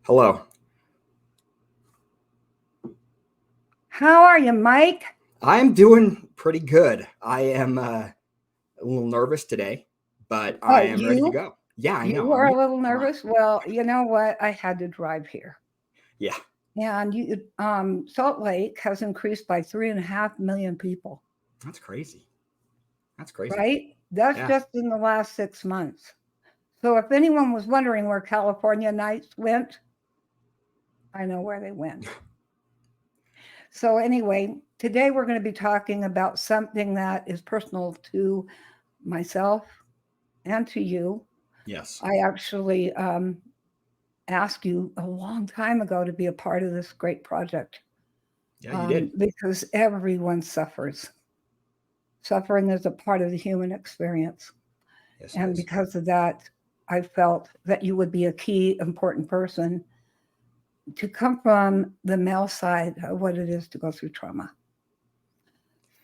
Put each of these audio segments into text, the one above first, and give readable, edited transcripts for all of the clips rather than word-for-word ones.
Hello. How are you, Mike? I am doing pretty good. I am a little nervous today, but I Oh, am ready to you? go. Yeah, I know. You I'm are used a little to flying. nervous? Well, you know what? I had to drive here. Yeah, And Salt Lake has increased by 3.5 million people, that's crazy. That's crazy. right? That's Yeah. just in the last 6 months. So if anyone was wondering where California nights went, I know where they went. So anyway, today we're going to be talking about something that is personal to myself and to you. Yes. I actually asked you a long time ago to be a part of this great project Yeah, you did. because everyone suffers. Suffering is a part of the human experience. Yes, it And is. because of that, I felt that you would be a key, important person to come from the male side of what it is to go through trauma.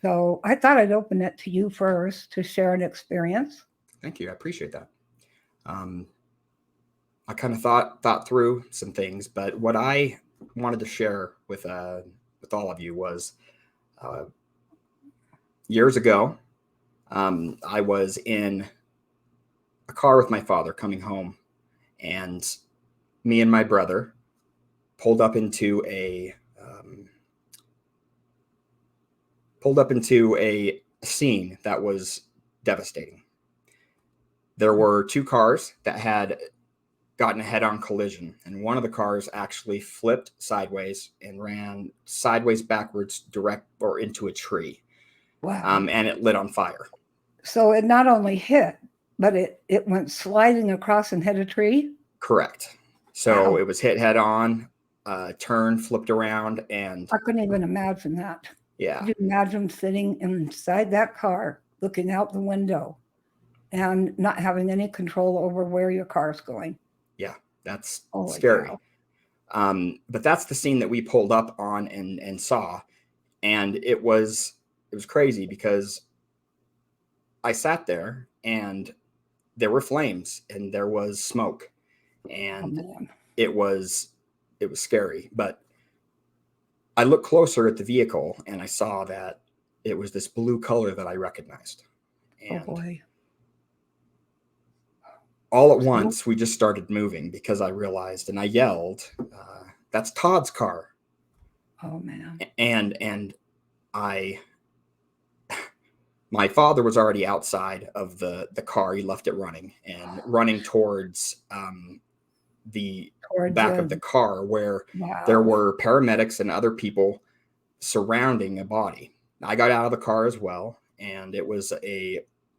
So I thought I'd open it to you first to share an experience. Thank you. I appreciate that. Um, I kind of thought through some things, but what I wanted to share with all of you was uh, years ago. I was in a car with my father coming home, and me and my brother pulled up into a scene that was devastating. There were two cars that had gotten a head-on collision, and one of the cars actually flipped sideways and ran sideways backwards direct or into a tree, Wow. and it lit on fire. So it not only hit, but it went sliding across and hit a tree. Correct. So Wow. it was hit head-on, turned, flipped around, and I couldn't even imagine that. yeah, Could you imagine sitting inside that car, looking out the window, and not having any control over where your car's going? yeah, that's Holy scary. cow. But that's the scene that we pulled up on and saw, and it was crazy because I sat there and there were flames and there was smoke, Oh, and man. it was it was scary. But I looked closer at the vehicle and I saw that it was this blue color that I recognized. Oh, And boy. all at So, once we just started moving because I realized and I yelled, "That's Todd's car!" oh, man. And I my father was already outside of the car. He left it running and running towards the Towards back of the, the car where there wow. were paramedics and other people surrounding a body. I got out of the car as well, and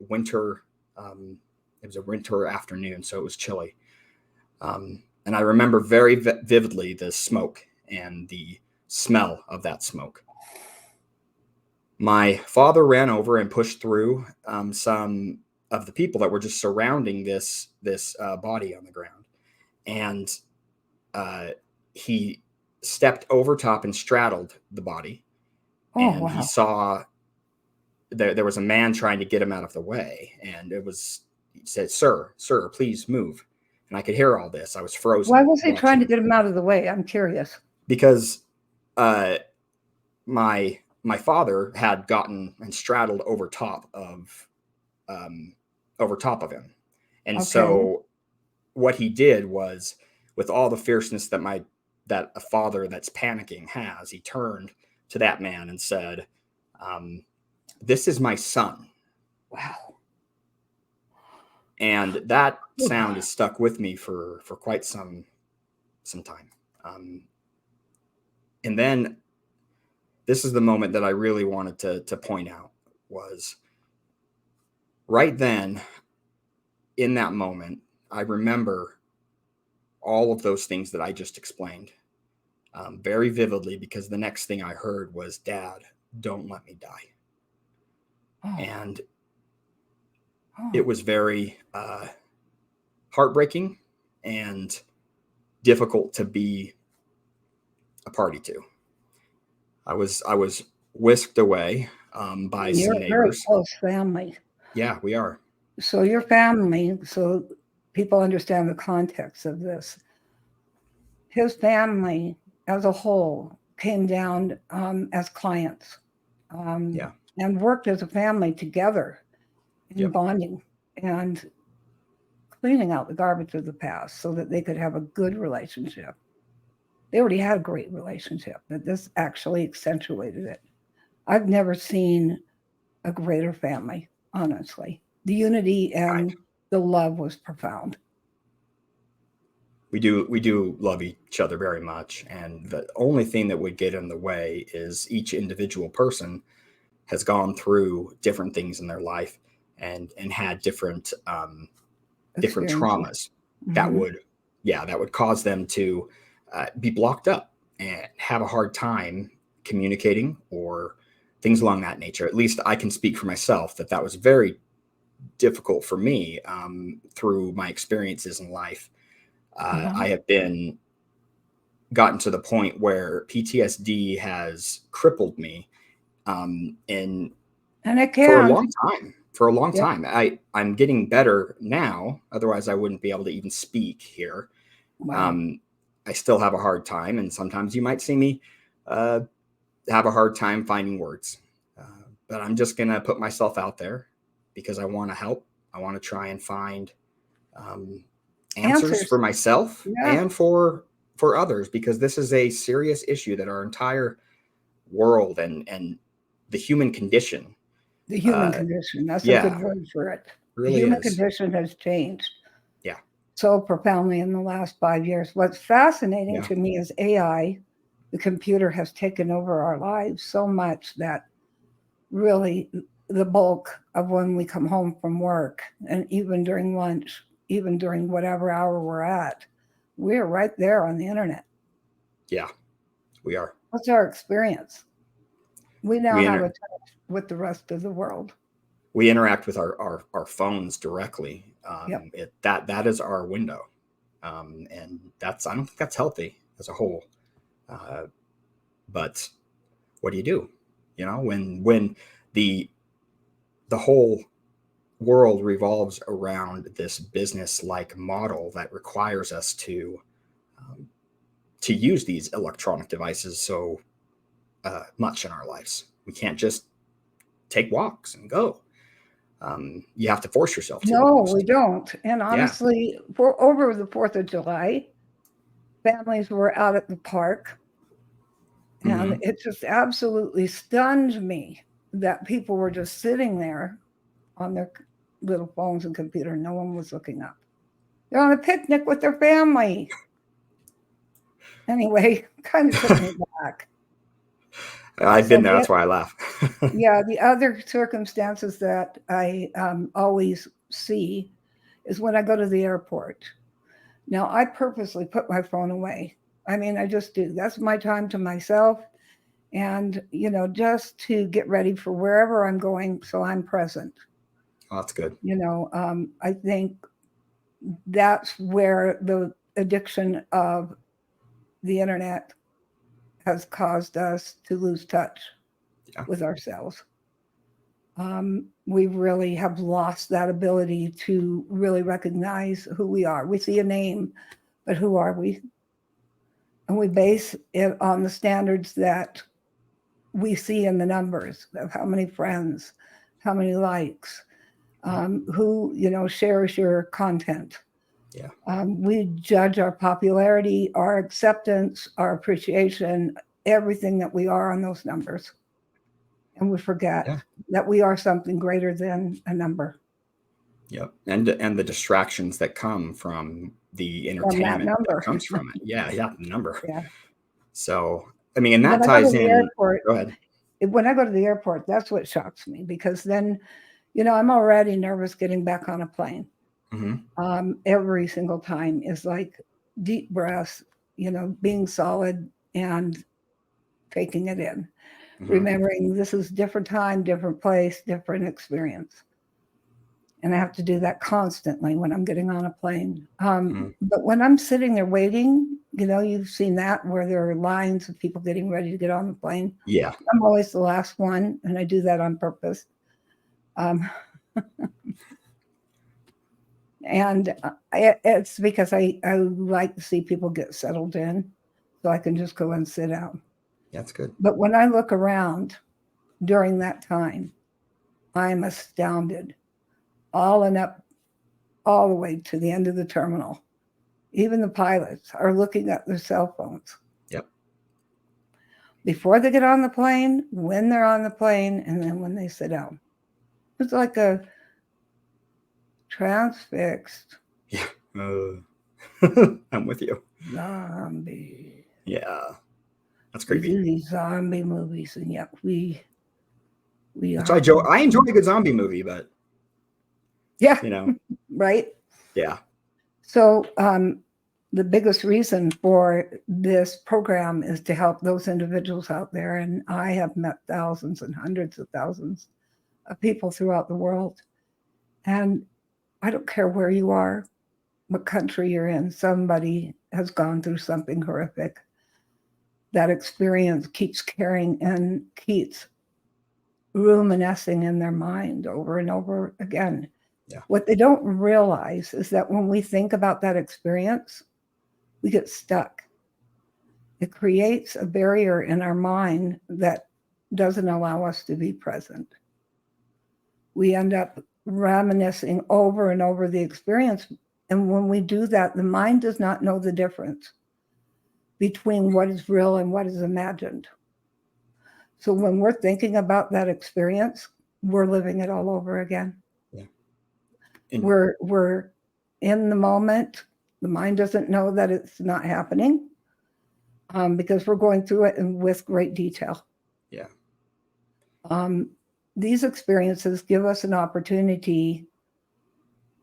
winter. Um, it was a winter afternoon, so it was chilly. And I remember very vividly the smoke and the smell of that smoke. My father ran over and pushed through some of the people that were just surrounding this body on the ground, and uh, he stepped over top and straddled the body, Oh, and he wow. saw there was a man trying to get him out of the way, and he said, "Sir, please move." And I could hear all this. I was Why frozen was he trying to watching get him out of the way? I'm curious. because uh, my father had gotten and straddled um, over top of him, and Okay. so what he did was, with all the fierceness that a father that's panicking has, he turned to that man and said, um, "This is my son." Wow. And that Oof. sound has stuck with me for quite some time. Um, and then this is the moment that I really wanted to point out was right then in that moment. I remember all of those things that I just explained very vividly because the next thing I heard was, "Dad, don't let me die." Oh, And oh. it was very heartbreaking and difficult to be a party to. I was whisked away by And you're some a very neighbors. close family. Yeah, we are. So your family, so people understand the context of this, his family as a whole came down as clients Yeah. and worked as a family together in Yep. bonding and cleaning out the garbage of the past so that they could have a good relationship. They already had a great relationship, but this actually accentuated it. I've never seen a greater family, honestly. The unity Right. and the love was profound. We do love each other very much, and the only thing that would get in the way is each individual person has gone through different things in their life and had different Experiences. traumas that Mhm. would, yeah, that would cause them to be blocked up and have a hard time communicating or things along that nature. At least I can speak for myself that was very difficult for me through my experiences in life. Uh-huh. I have been gotten to the point where PTSD has crippled me, and And it for a can. long time. For a long Yep. time, I'm getting better now. Otherwise, I wouldn't be able to even speak here. Wow. Um, I still have a hard time, and sometimes you might see me uh, have a hard time finding words. But I'm just gonna put myself out there because I want to help. I want to try and find um, answers Answers. for myself Yeah. and for others, because this is a serious issue that our entire world and the human condition, The human uh, condition. That's a good yeah, word for it. The really human is. condition has changed Yeah, so profoundly in the last 5 years. What's fascinating yeah, to me is AI. The computer has taken over our lives so much that really the bulk of when we come home from work and even during lunch, even during whatever hour we're at, we're right there on the internet. yeah. We are. What's our experience? We now We have a inter- touch with the rest of the world. we interact with our phones directly. Yep. That is our window, and that's I don't think that's healthy as a whole. Uh, but what do you do? You know, when the the whole world revolves around this business like model that requires us um, to use these electronic devices so much in our lives. We can't just take walks and go. You have to force yourself to No, almost. we don't. And Yeah. honestly, for over the 4th of July, families were out at the park, and Hmm. it just absolutely stunned me that people were just sitting there on their little phones and computer. No one was looking up. They're on a picnic with their family. Anyway, kind of took me back. I've So been there. the That's why I laugh. yeah, the other circumstances that I always see is when I go to the airport. Now, I purposely put my phone away. I mean, I just do. That's my time to myself, and just to get ready for wherever I'm going, so I'm present. Oh, that's good. I think that's where the addiction of the internet has caused us to lose touch Yeah. with ourselves. We really have lost that ability to really recognize who we are. We see a name, but who are we? And we base it on the standards that we see in the numbers of how many friends, how many likes, Yep. who shares your content. Yeah. We judge our popularity, our acceptance, our appreciation, everything that we are on those numbers, and we forget Yeah. that we are something greater than a number Yep. And the distractions that come from the from that entertainment that number. comes from it. Yeah. Yeah. The number. Yeah. So I mean, and When that I go to ties the in. airport, Go ahead. when I go to the airport, that's what shocks me because then, I'm already nervous getting back on a plane. Hmm. Every single time is like deep breaths, being solid and taking it in, Hmm. remembering this is different time, different place, different experience. And I have to do that constantly when I'm getting on a plane. Hmm. But when I'm sitting there waiting, you've seen that where there are lines of people getting ready to get on the plane. Yeah. I'm always the last one, and I do that on purpose. Um, And it's because I like to see people get settled in so I can just go and sit down. That's good. But when I look around during that time, I'm astounded. All and up, all the way to the end of the terminal. Even the pilots are looking at their cell phones. Yep. Before they get on the plane, when they're on the plane, and then when they sit down. It's like a transfixed Yeah. I'm with you. zombie. Yeah. That's We creepy. do these zombie movies, and yet we Which are. I enjoy a good zombie movie, but Yeah, you know, right. yeah. So the biggest reason for this program is to help those individuals out there, and I have met thousands and hundreds of thousands of people throughout the world, and I don't care where you are, what country you're in, somebody has gone through something horrific. That experience keeps carrying and keeps reminiscing in their mind over and over again. Yeah. What they don't realize is that when we think about that experience, we get stuck. It creates a barrier in our mind that doesn't allow us to be present. We end up reminiscing over and over the experience. And when we do that, the mind does not know the difference between what is real and what is imagined. So when we're thinking about that experience, we're living it all over again. Yeah. And We're in the moment. The mind doesn't know that it's not happening because we're going through it with great detail. yeah. These experiences give us an opportunity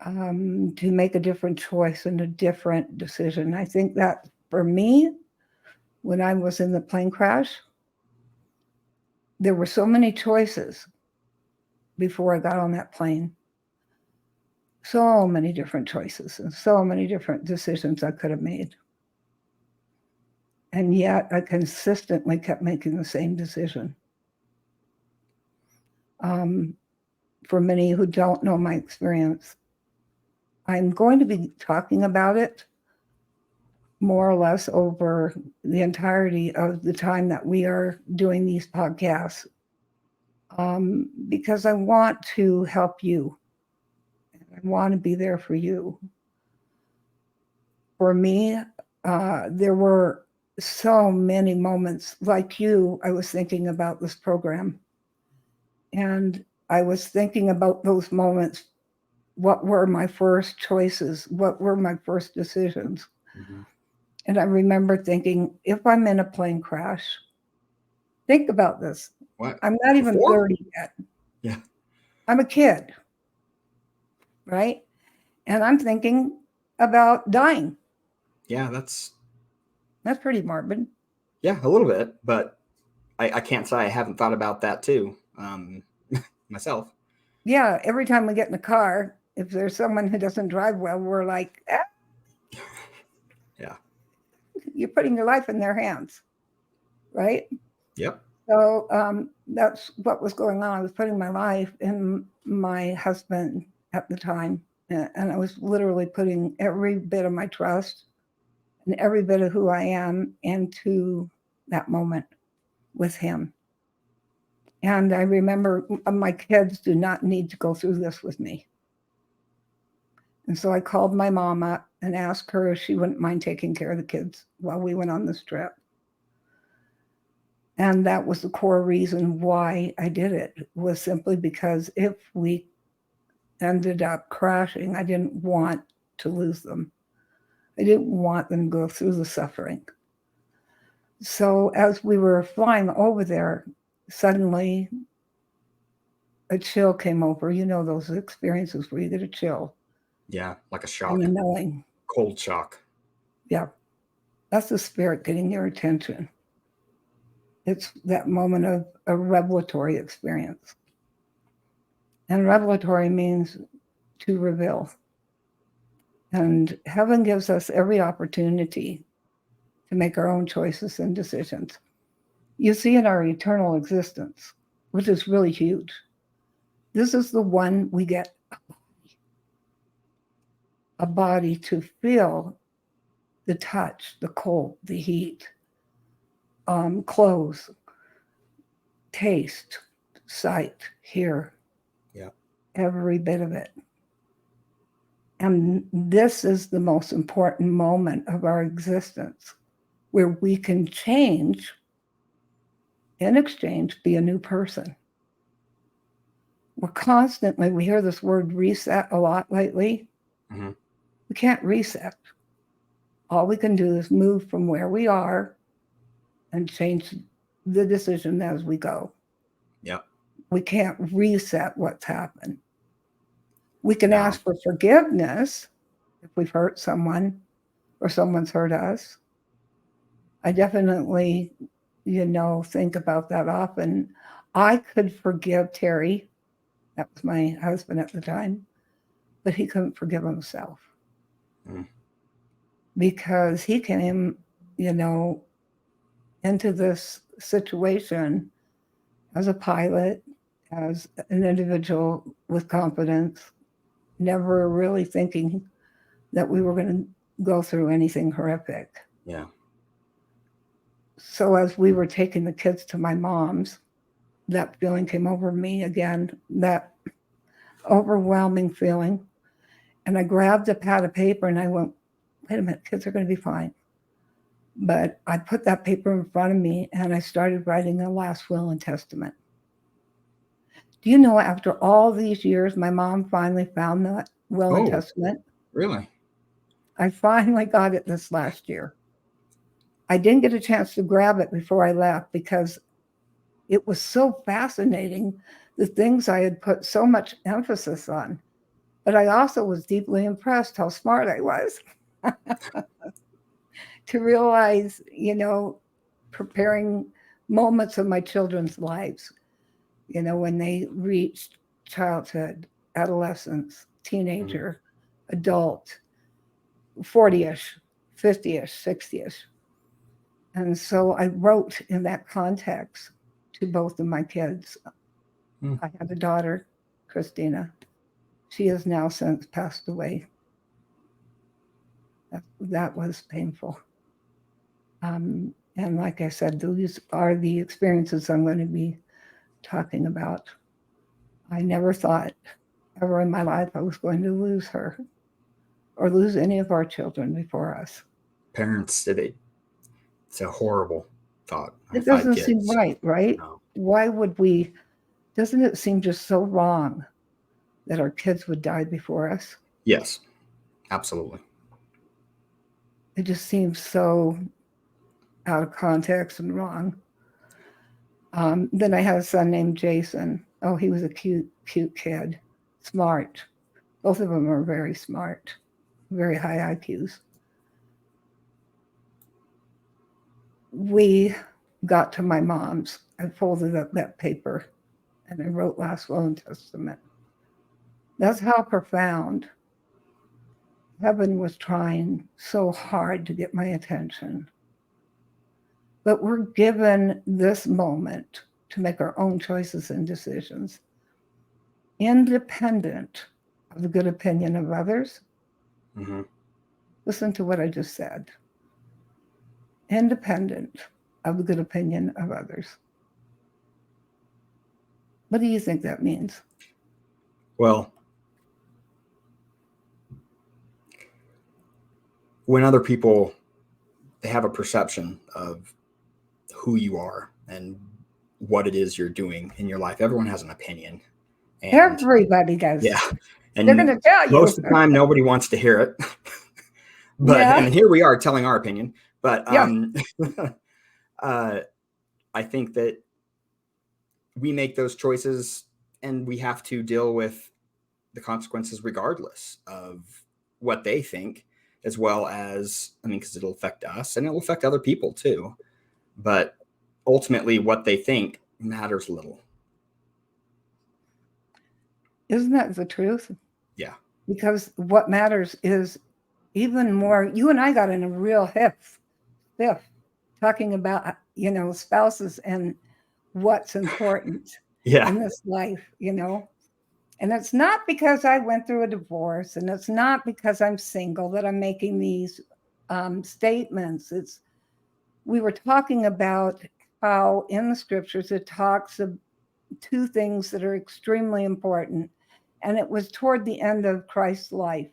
to make a different choice and a different decision. I think that for me, when I was in the plane crash, there were so many choices before I got on that plane. So many different choices and so many different decisions I could have made. And yet I consistently kept making the same decision. For many who don't know my experience, I'm going to be talking about it more or less over the entirety of the time that we are doing these podcasts because I want to help you. I want to be there for you. For me, there were so many moments like you. I was thinking about this program, and I was thinking about those moments. What were my first choices? What were my first decisions? Mm-hmm. And I remember thinking, if I'm in a plane crash, think about this. What? I'm not even Before? 30 yet. Yeah. I'm a kid, right? And I'm thinking about dying. Yeah, that's pretty morbid. Yeah, a little bit, but I can't say I haven't thought about that too, myself. Yeah, every time we get in the car, if there's someone who doesn't drive well, we're like, Yeah. You're putting your life in their hands, right? Yep. So that's what was going on. I was putting my life in my husband at the time, and I was literally putting every bit of my trust and every bit of who I am into that moment with him. And I remember my kids do not need to go through this with me. And so I called my mom up and asked her if she wouldn't mind taking care of the kids while we went on this trip. And that was the core reason why I did it, was simply because if we ended up crashing, I didn't want to lose them. I didn't want them to go through the suffering. So as we were flying over there, suddenly a chill came over. You know those experiences where you get a chill. Yeah, like a shock. And a knowing. Cold shock. Yeah. That's the spirit getting your attention. It's that moment of a revelatory experience. And revelatory means to reveal. And heaven gives us every opportunity to make our own choices and decisions. You see, in our eternal existence, which is really huge, this is the one we get. a body to feel the touch, the cold, the heat, clothes, taste, sight, hear, Yeah. every bit of it. And this is the most important moment of our existence where we can change, in exchange, be a new person. We hear this word reset a lot lately. Mm-hmm. We can't reset. All we can do is move from where we are and change the decision as we go. Yeah. We can't reset what's happened. We can No. ask for forgiveness if we've hurt someone or someone's hurt us. I definitely, think about that often. I could forgive Terry. That was my husband at the time, but he couldn't forgive himself because he came, into this situation as a pilot, as an individual with confidence, never really thinking that we were going to go through anything horrific. Yeah. So as we were taking the kids to my mom's, that feeling came over me again, that overwhelming feeling. And I grabbed a pad of paper and I went, wait a minute, kids are going to be fine. But I put that paper in front of me and I started writing a last will and testament. Do you know, after all these years, my mom finally found that will and testament? Really? I finally got it this last year. I didn't get a chance to grab it before I left because it was so fascinating, the things I had put so much emphasis on. But I also was deeply impressed how smart I was to realize, preparing moments of my children's lives, when they reached childhood, adolescence, teenager, adult, 40-ish, 50-ish, 60-ish. And so I wrote in that context to both of my kids. I had a daughter, Christina. She has now since passed away. That was painful. And like I said, these are the experiences I'm going to be talking about. I never thought ever in my life I was going to lose her or lose any of our children before us. Parents, it's a horrible thought. It doesn't seem right? No. Why would we? Doesn't it seem just so wrong that our kids would die before us? Yes, absolutely. It just seems so out of context and wrong. Then I had a son named Jason. Oh, he was a cute kid, smart. Both of them are very smart, very high IQs. We got to my mom's. I folded up that paper and I wrote last will and testament. That's how profound. Heaven was trying so hard to get my attention. But we're given this moment to make our own choices and decisions, independent of the good opinion of others. Mm-hmm. Listen to what I just said. Independent of the good opinion of others. What do you think that means? Well, when other people, they have a perception of who you are and what it is you're doing in your life, everyone has an opinion. And everybody does. Yeah. And they're going to tell you. Most of the time, nobody wants to hear it. But yeah. And here we are telling our opinion. But I think that we make those choices and we have to deal with the consequences regardless of what they think, as well as, because it'll affect us and it'll affect other people too. But ultimately, what they think matters little. Isn't that the truth? Yeah. Because what matters is even more. You and I got in a real stiff talking about, spouses and what's important in this life, And it's not because I went through a divorce, and it's not because I'm single that I'm making these statements. We were talking about how in the scriptures it talks of two things that are extremely important. And it was toward the end of Christ's life.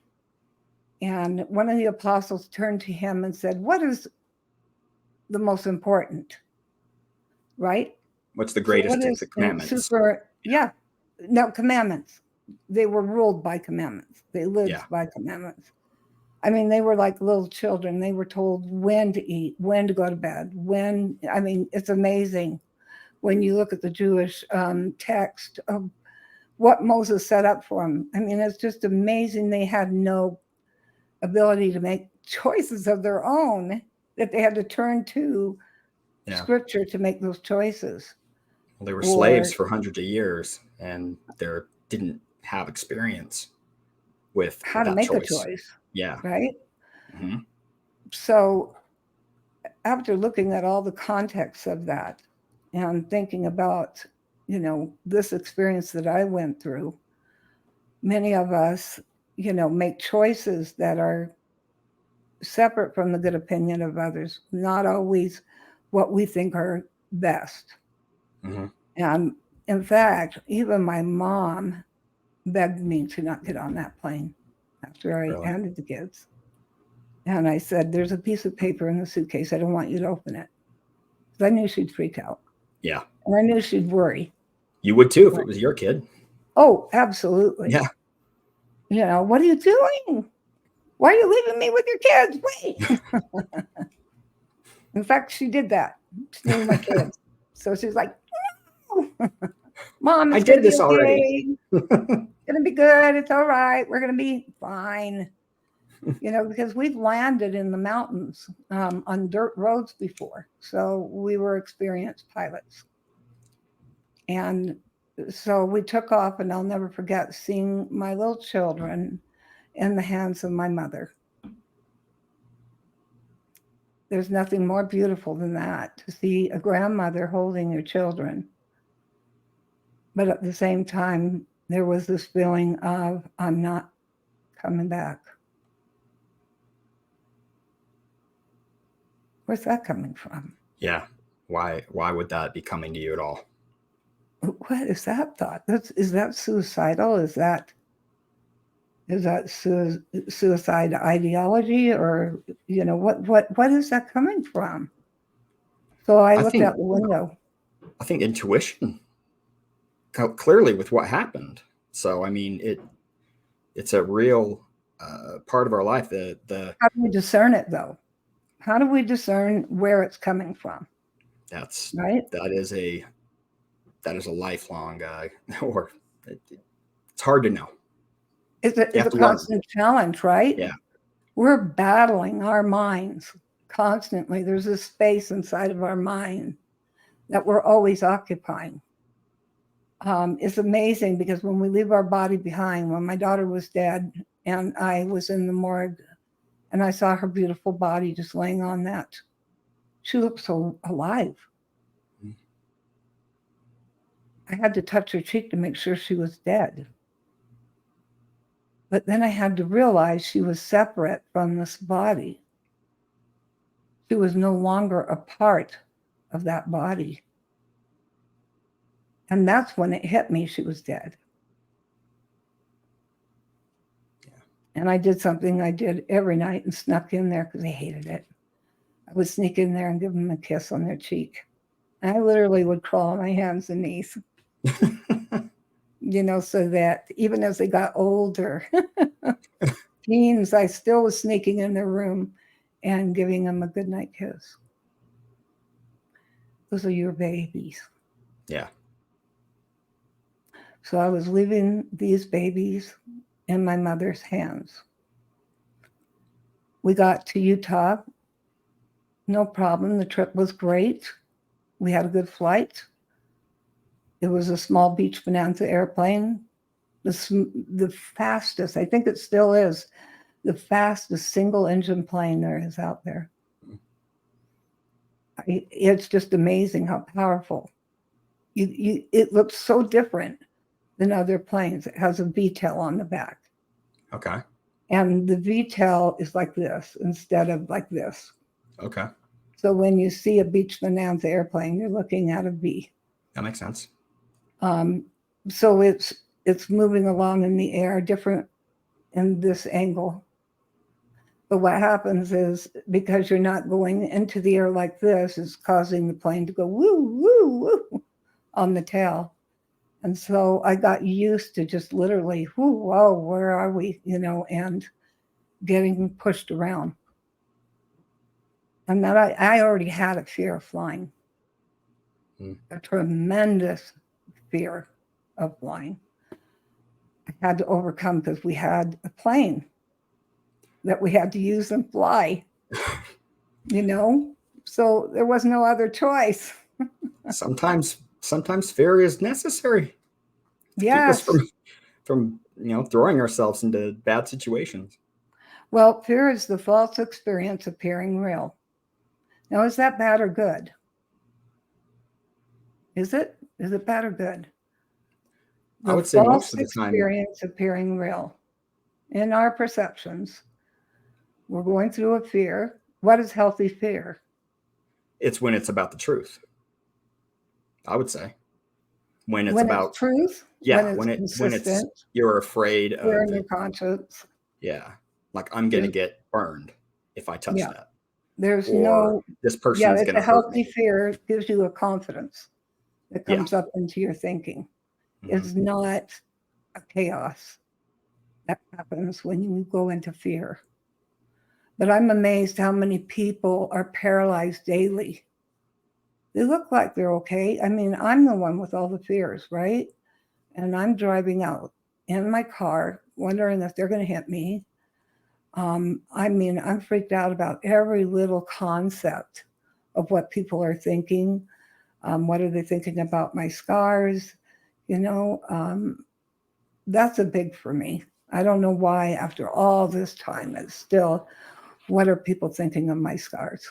And one of the apostles turned to him and said, "What is the most important?" Right? What's the So what greatest of is the commandments? yeah. No, commandments. They were ruled by commandments. They lived Yeah. by commandments. I mean, they were like little children. They were told when to eat, when to go to bed, it's amazing when you look at the Jewish text of what Moses set up for them. I mean, it's just amazing. They had no ability to make choices of their own, that they had to turn to scripture to make those choices. Well, they were slaves for hundreds of years, and they didn't have experience with how to that make a choice. choice. Yeah. Right. Mm-hmm. So after looking at all the context of that and thinking about, this experience that I went through, many of us, make choices that are separate from the good opinion of others, not always what we think are best. Mm-hmm. And in fact, even my mom begged me to not get on that plane after I handed the kids. And I said, "There's a piece of paper in the suitcase. I don't want you to open it." Because I knew she'd freak out. Yeah. And I knew she'd worry. You would too if it was your kid. Oh, absolutely. Yeah. What are you doing? Why are you leaving me with your kids? Wait. In fact, she did that. She knew my kids. So she's like, "No. Mom, it's going to be okay. Already. It's going to be good. It's all right. We're going to be fine." Because we've landed in the mountains on dirt roads before. So we were experienced pilots. And so we took off, and I'll never forget seeing my little children in the hands of my mother. There's nothing more beautiful than that, to see a grandmother holding your children. But at the same time, there was this feeling of, I'm not coming back. Where's that coming from? Yeah. Why would that be coming to you at all? What is that thought? Is that suicidal? Is that suicide ideology, or what is that coming from? So I looked out the window. I think intuition, clearly, with what happened. So I mean, it's a real part of our life. How do we discern it, though? How do we discern where it's coming from? That's right. That is a lifelong, or it's hard to know. It's a constant challenge, right? Yeah. We're battling our minds constantly. There's this space inside of our mind that we're always occupying. It's amazing, because when we leave our body behind, when my daughter was dead and I was in the morgue and I saw her beautiful body just laying on that, she looked so alive. I had to touch her cheek to make sure she was dead. But then I had to realize she was separate from this body. She was no longer a part of that body. And that's when it hit me, she was dead. Yeah. And I did something I did every night and snuck in there because I hated it. I would sneak in there and give them a kiss on their cheek. And I literally would crawl on my hands and knees. So that even as they got older, teens, I still was sneaking in their room and giving them a goodnight kiss. Those are your babies. Yeah. So I was leaving these babies in my mother's hands. We got to Utah. No problem. The trip was great. We had a good flight. It was a small Beach Bonanza airplane. The fastest, I think it still is, the fastest single engine plane there is out there. It's just amazing how powerful. It looks so different than other planes. It has a V-tail on the back. Okay. And the V-tail is like this instead of like this. Okay. So when you see a Beech Bonanza airplane, you're looking at a V. That makes sense. So it's moving along in the air, different in this angle. But what happens is, because you're not going into the air like this, it's causing the plane to go woo, woo, woo on the tail. And so I got used to just literally, whoa, where are we? And getting pushed around. And that I already had a fear of flying, a tremendous fear of flying. I had to overcome because we had a plane that we had to use and fly, so there was no other choice. Sometimes fear is necessary to keep us Yes. from throwing ourselves into bad situations. Well, fear is the false experience appearing real. Now, is that bad or good? Is it bad or good? I would say most of the time, experience appearing real in our perceptions. We're going through a fear. What is healthy fear? it's when it's about the truth. I would say when it's When about it's truth. yeah, when it's when it's consistent. you're afraid Fear of in your conscience. yeah, like I'm gonna get burned if I touch Yeah. that, There's or this person's it's a gonna hurt healthy me. fear. It gives you a confidence that Yeah. comes up into your thinking. Mhm. It's not a chaos that happens when you go into fear. But I'm amazed how many people are paralyzed daily. They look like they're okay. I mean, I'm the one with all the fears, right? And I'm driving out in my car, wondering if they're going to hit me. I mean, I'm freaked out about every little concept of what people are thinking. What are they thinking about my scars? That's a big for me. I don't know why, after all this time, it's still, what are people thinking of my scars?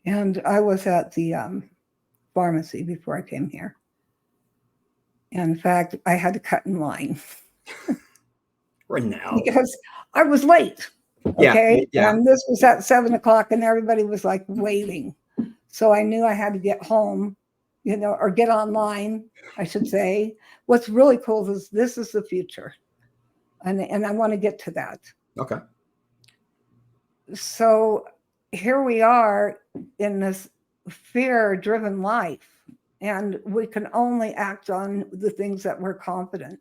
And I was at the pharmacy before I came here. And in fact, I had to cut in line Ranelle. because I was late. Okay. Yeah. And this was at 7:00 and everybody was like waiting. So I knew I had to get home, or get online, I should say. What's really cool is this is the future. And I want to get to that. Okay. So here we are in this fear-driven life, and we can only act on the things that we're confident.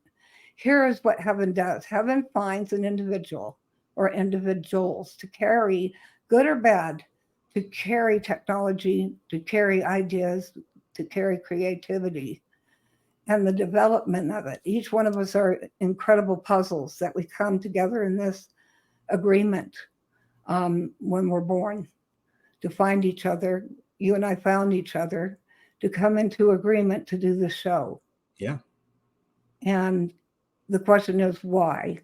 Here is what heaven does. Heaven finds an individual or individuals to carry, good or bad, to carry technology, to carry ideas, to carry creativity, and the development of it. Each one of us are incredible puzzles that we come together in this agreement when we're born to find each other. You and I found each other to come into agreement to do the show. Yeah. And the question is why?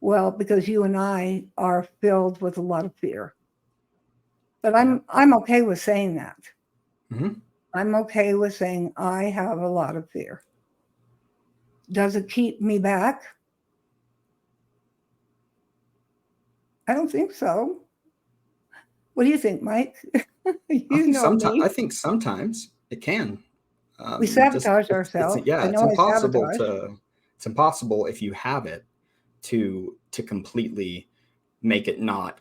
Well, because you and I are filled with a lot of fear. But I'm okay with saying that. Mm-hmm. I'm okay with saying I have a lot of fear. Does it keep me back? I don't think so. What do you think, Mike? You know me. I think sometimes it can. We sabotage It's ourselves. I yeah, it's know I impossible sabotage. it's impossible if you have it to completely make it not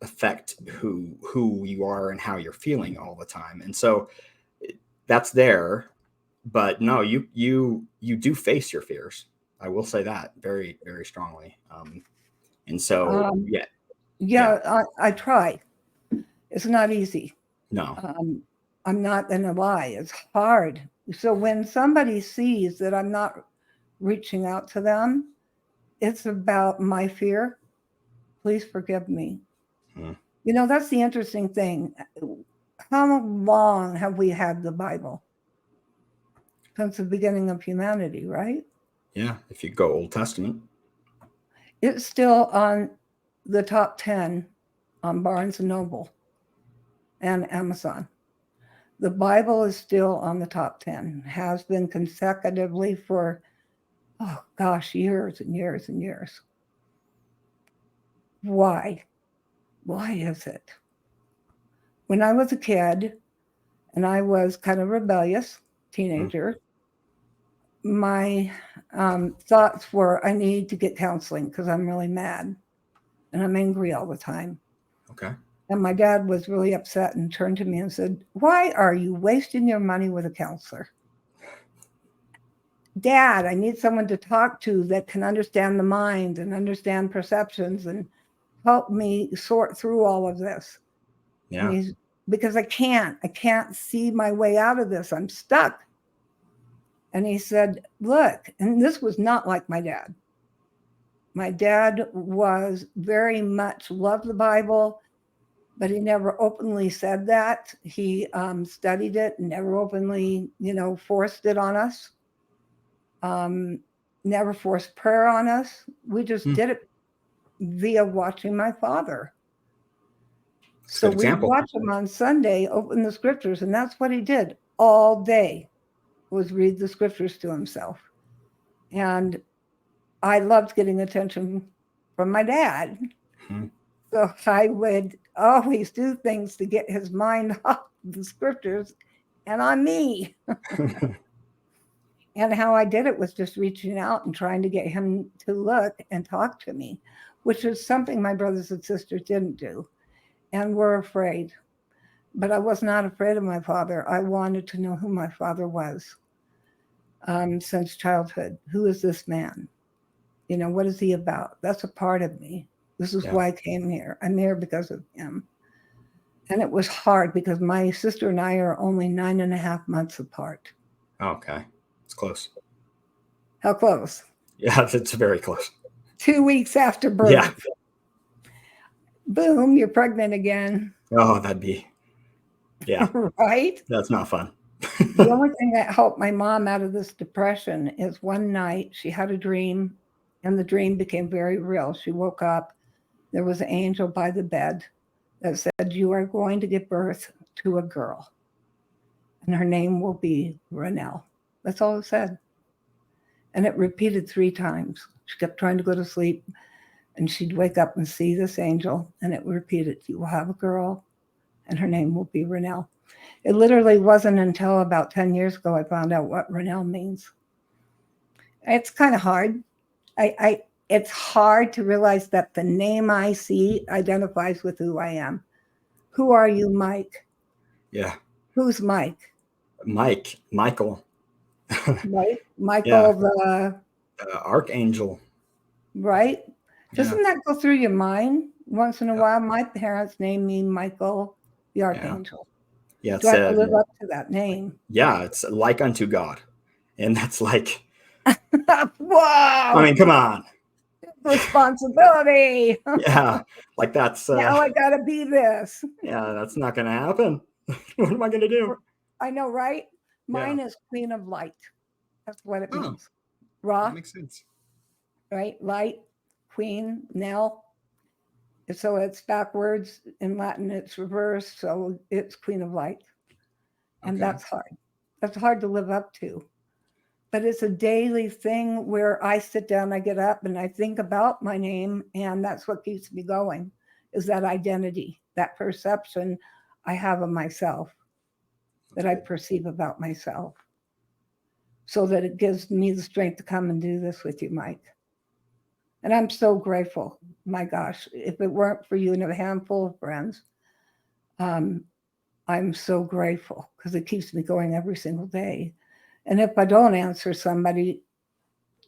affect who you are and how you're feeling all the time. And so that's there, but no, you do face your fears. I will say that very, very strongly. And so Um, yeah, I try. It's not easy. no, I'm not going to lie. It's hard. So when somebody sees that I'm not reaching out to them, it's about my fear. Please forgive me. Hmm. That's the interesting thing. How long have we had the Bible? Since the beginning of humanity, right? Yeah, if you go Old Testament, It's still on the top 10 on Barnes and Noble and Amazon. The Bible is still on the top 10, has been consecutively for, oh gosh, years and years and years. Why? Why is it? When I was a kid and I was kind of rebellious teenager, my thoughts were, I need to get counseling because I'm really mad and I'm angry all the time. Okay. And my dad was really upset and turned to me and said, "Why are you wasting your money with a counselor? Dad, I need someone to talk to that can understand the mind and understand perceptions and help me sort through all of this." Yeah. And because I can't see my way out of this. I'm stuck. And he said, "Look," and this was not like my dad. My dad was very much loved the Bible, but he never openly said that. He studied it, never openly, forced it on us. Never forced prayer on us. We just did it via watching my father. So we'd watch him on Sunday, open the scriptures, and that's what he did all day, was read the scriptures to himself. And I loved getting attention from my dad. So I would always do things to get his mind off the scriptures and on me. And how I did it was just reaching out and trying to get him to look and talk to me, which is something my brothers and sisters didn't do and were afraid. But I was not afraid of my father. I wanted to know who my father was since childhood. Who is this man? What is he about? That's a part of me. This is why I came here. I'm here because of him. And it was hard because my sister and I are only 9.5 months apart. Okay. It's close. How close? Yeah, it's very close. 2 weeks after birth. Yeah. Boom, you're pregnant again. Oh, that'd be, yeah. Right? That's not fun. The only thing that helped my mom out of this depression is one night she had a dream, and the dream became very real. She woke up. There was an angel by the bed that said, "You are going to give birth to a girl, and her name will be Ranelle." That's all it said. And it repeated 3 times. She kept trying to go to sleep, and she'd wake up and see this angel, and it repeated, "You will have a girl, and her name will be Ranelle." It literally wasn't until about 10 years ago I found out what Ranelle means. It's kind of hard. It's hard to realize that the name I see identifies with who I am. Who are you, Mike? Yeah. Who's Mike? Michael. Right? Michael, the archangel. Right? Doesn't that go through your mind once in a while? My parents named me Michael the Archangel. Yeah. Do I have to live up to that name? Yeah, it's like unto God. And that's like, whoa! I mean, come on. Responsibility. Yeah. Like that's now I gotta be this. Yeah, that's not gonna happen. What am I gonna do? I know, right? Mine is Queen of Light. That's what it means. Ra. That makes sense. Right? Light, Queen, Nell. So it's backwards. In Latin, it's reversed. So it's Queen of Light. And that's hard. That's hard to live up to. But it's a daily thing where I sit down, I get up, and I think about my name. And that's what keeps me going, is that identity, that perception I have of myself, that I perceive about myself. So that it gives me the strength to come and do this with you, Mike. And I'm so grateful. My gosh, if it weren't for you and a handful of friends, I'm so grateful because it keeps me going every single day. And if I don't answer somebody,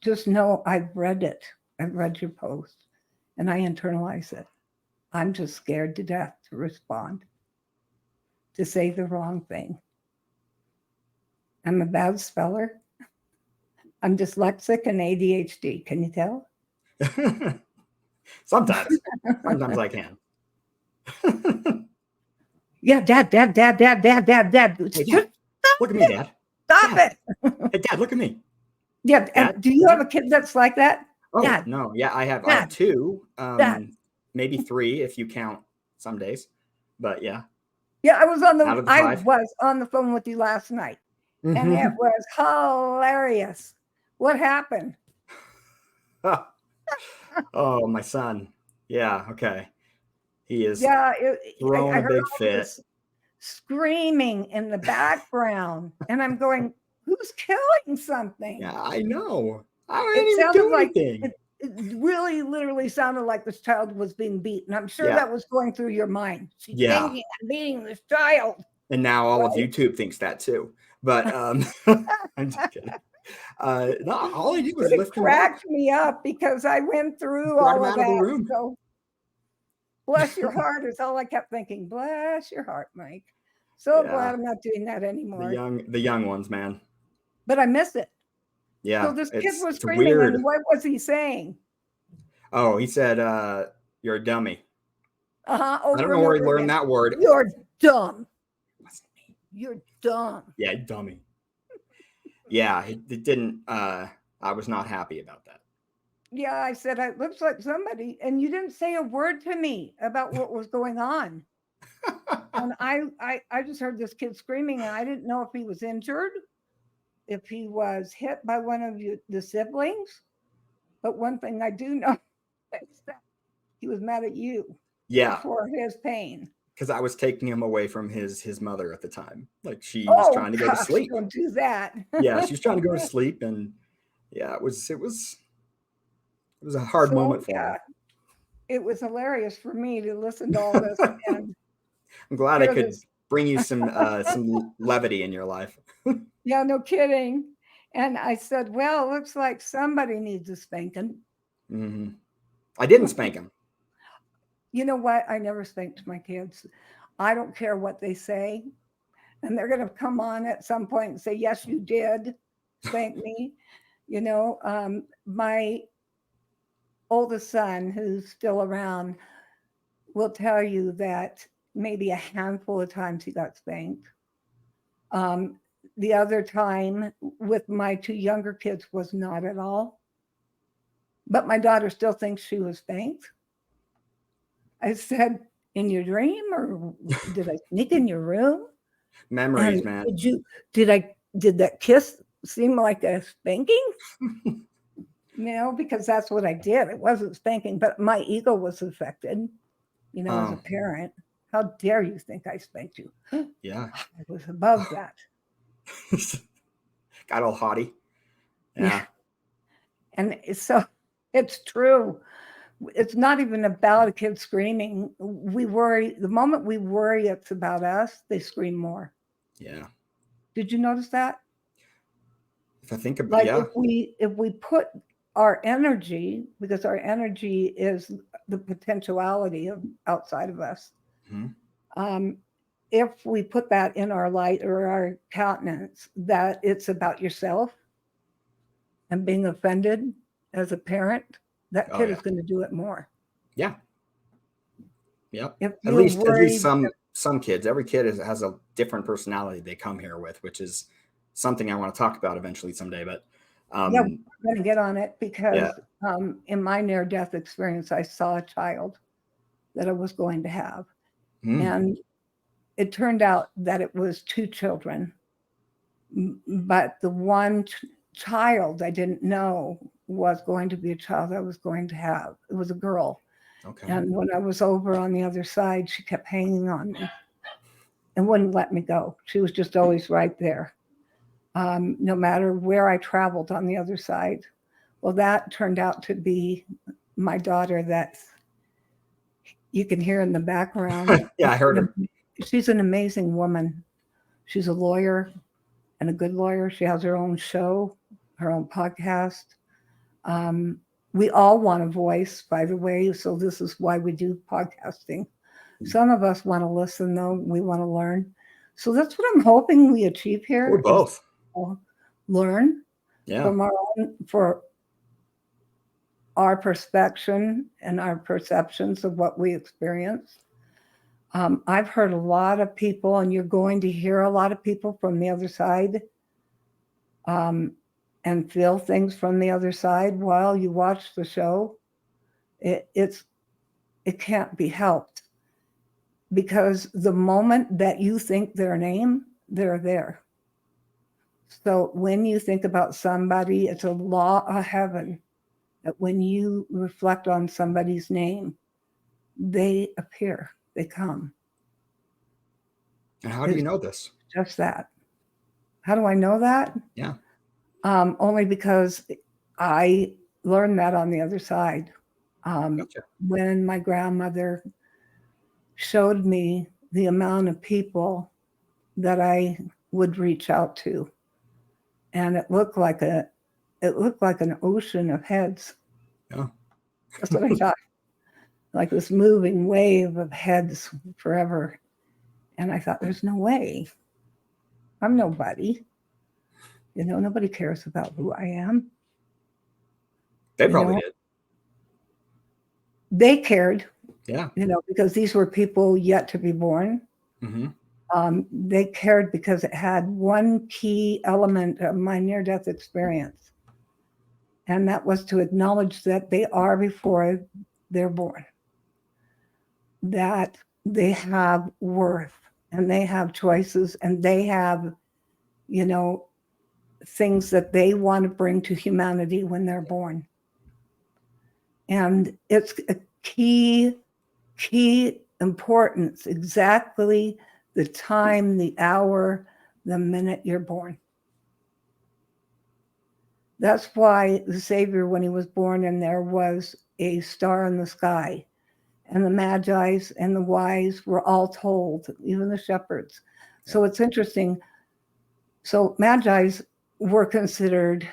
just know I've read it. I've read your post and I internalize it. I'm just scared to death to respond, to say the wrong thing. I'm a bad speller. I'm dyslexic and ADHD. Can you tell? Sometimes I can. Yeah, Dad. Hey, Dad. Look at me, Dad. Stop Dad. it. Hey, Dad, look at me. Yeah. Dad, do you have a kid that's like that? Oh, Dad. no. Yeah, I have 2, maybe 3 if you count some days. But yeah. Dad. Yeah, that's not gonna happen. What am I gonna do? I know, right? My name is Queen of Light. Dad. Michael. Michael. Yeah. Yeah. Yeah. Yeah. Yeah. Yeah. Yeah. Yeah. Yeah. Yeah, I was on Out of the I 5? was on the phone with you last night, and it Mhm. was hilarious. What happened? Oh, my son. Yeah, okay. He is Yeah, throwing I a heard big all fit. this screaming in the background, and I'm going, "Who's killing something?" Yeah, I know. I It didn't even sounded do like anything. it really literally sounded like this child was being beaten. I'm sure Yeah, that was going through your mind. She's yeah. thinking, "I'm beating this child." And now all of Right? YouTube thinks that too. But I'm just kidding. No, all I did But was it lift him up, cracked me up because I went through brought him all of out of the that. room. So bless your heart is all I kept thinking. Bless your heart, Mike. So glad Yeah, I'm not doing that anymore. the young ones, man. But I miss it. So Yeah, this kid was it's screaming, and weird. what was he saying? Oh, he said, "You're a dummy." I don't Over know and where he over learned again. that word. You're dumb. It wasn't me. You're dumb. Yeah, dummy. Yeah, it didn't. I was not happy about that. Yeah, I said, it looks like somebody, and you didn't say a word to me about what was going on. And I just heard this kid screaming, and I didn't know if he was injured, if he was hit by one of the siblings. But one thing I do know is that he was mad at you Yeah, for his pain. because I was taking him away from his mother at the time. Like she was Oh trying to go to gosh, sleep. don't do that. Yeah, she was trying to go to sleep, and yeah, it was a hard So moment for yeah, me. it was hilarious for me to listen to all this and I'm glad I hear could this. bring you some levity in your life. Yeah, no kidding. And I said, well, looks like somebody needs a spanking. Hmm. I didn't spank him. You know what? I never spanked my kids. I don't care what they say. And they're going to come on at some point and say, yes, you did spank me. My oldest son, who's still around, will tell you that maybe a handful of times he got spanked. Um, the other time with my two younger kids was not at all. But my daughter still thinks she was spanked. I said, in your dream, or did I sneak in your room? Memories, And man. did that kiss seem like a spanking? Because that's what I did. It wasn't spanking, but my ego was affected, as a Oh, parent. How dare you think I spanked you? yeah. I was above that. Got all haughty. Yeah. Yeah. And so it's true. It's not even about a kid screaming. We worry, the moment we worry it's about us, they scream more. Yeah. Did you notice that? If I think about, Like yeah. if we put our energy, because our energy is the potentiality of outside of us. Mhm. Um, if we put that in our light or our countenance, that it's about yourself and being offended as a parent, that Oh kid yeah. is going to do it more. Yeah. Yep. If At you're least worried, some kids. Every kid has a different personality they come here with, which is something I want to talk about eventually someday. But yeah, um, we're going to get on it yeah. because in my near death experience, I saw a child that I was going to have. Mm, And it turned out that it was two children. But the one child I didn't know was going to be a child I was going to have. It was a girl. okay. And when I was over on the other side, she kept hanging on me and wouldn't let me go. She was just always right there, no matter where I traveled on the other side. Well, that turned out to be my daughter that you can hear in the background. Yeah, I heard her. She's an amazing woman. She's a lawyer and a good lawyer. She has her own show, her own podcast. Um, we all want a voice, by the way. So this is why we do podcasting. Some of us want to listen, though. We want to learn. So that's what I'm hoping we achieve Or here is both. learn Yeah. from for our perception and our perceptions of what we experience. I've heard a lot of people, and you're going to hear a lot of people from the other side um, and feel things from the other side while you watch the show. It can't be helped. because the moment that you think their name, they're there. So when you think about somebody, it's a law of heaven that when you reflect on somebody's name, they appear, they come. And how do you It's know this? just that. How do I know that? Yeah. Only because I learned that on the other side. Gotcha. When my grandmother showed me the amount of people that I would reach out to, and it looked like an ocean of heads. Yeah. That's what I thought, like this moving wave of heads forever. And I thought, there's no way. I'm nobody. Nobody cares about who I am. They probably did. They cared. Yeah. Because these were people yet to be born. Mm-hmm. They cared because it had one key element of my near-death experience, and that was to acknowledge that they are before they're born, that they have worth, and they have choices, and they have, things that they want to bring to humanity when they're born. And it's a key importance, exactly the time, the hour, the minute you're born. That's why the Savior, when he was born, and there was a star in the sky, and the Magi's and the wise were all told, even the shepherds. Yeah. So it's interesting. So Magi's were considered,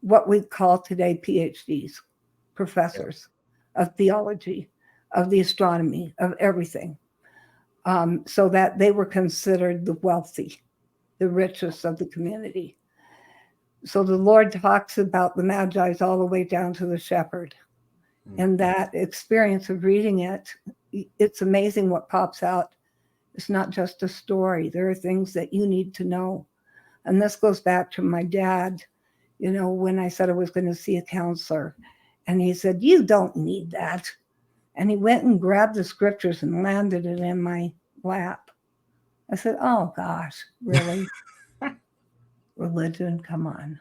what we call today PhDs, professors of theology, of the astronomy, of everything. So that they were considered the wealthy, the richest of the community. So the Lord talks about the Magi's all the way down to the shepherd. And that experience of reading it, it's amazing what pops out. It's not just a story. There are things that you need to know. And this goes back to my dad, when I said I was going to see a counselor. And he said, "You don't need that." And he went and grabbed the scriptures and landed it in my lap. I said, "Oh, gosh, really? Religion, come on.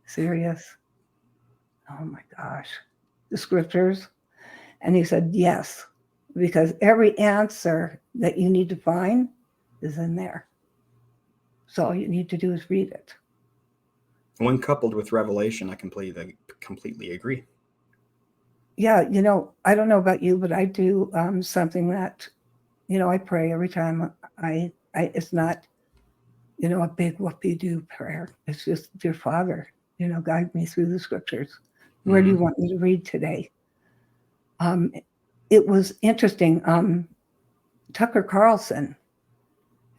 Serious? Oh, my gosh. The scriptures?" And he said, "Yes, because every answer that you need to find is in there. So all you need to do is read it." When coupled with revelation, I completely agree. Yeah, I don't know about you, but I do something that, I pray every time it's not, a big whoopee-doo prayer. It's just, "Dear Father, guide me through the scriptures. Where do you want me to read today?" It was interesting. Tucker Carlson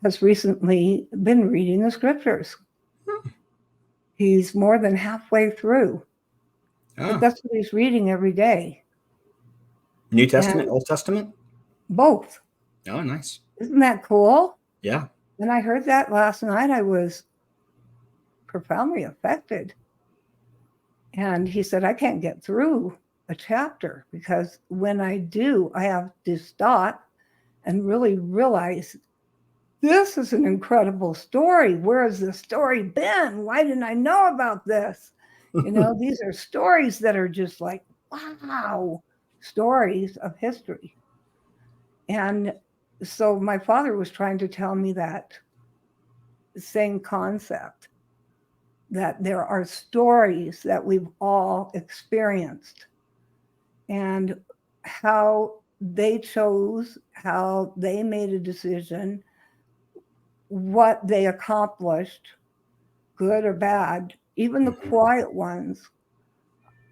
has recently been reading the scriptures. He's more than halfway through. But that's what he's reading every day. New Testament, Old Testament? Both. Oh, nice. Isn't that cool? Yeah. When I heard that last night, I was profoundly affected. And he said, "I can't get through a chapter because when I do, I have to stop and really realize this is an incredible story. Where has this story been? Why didn't I know about this?" These are stories that are just like, wow, stories of history. And so my father was trying to tell me that same concept, that there are stories that we've all experienced, and how they chose, how they made a decision, what they accomplished, good or bad, even the quiet ones.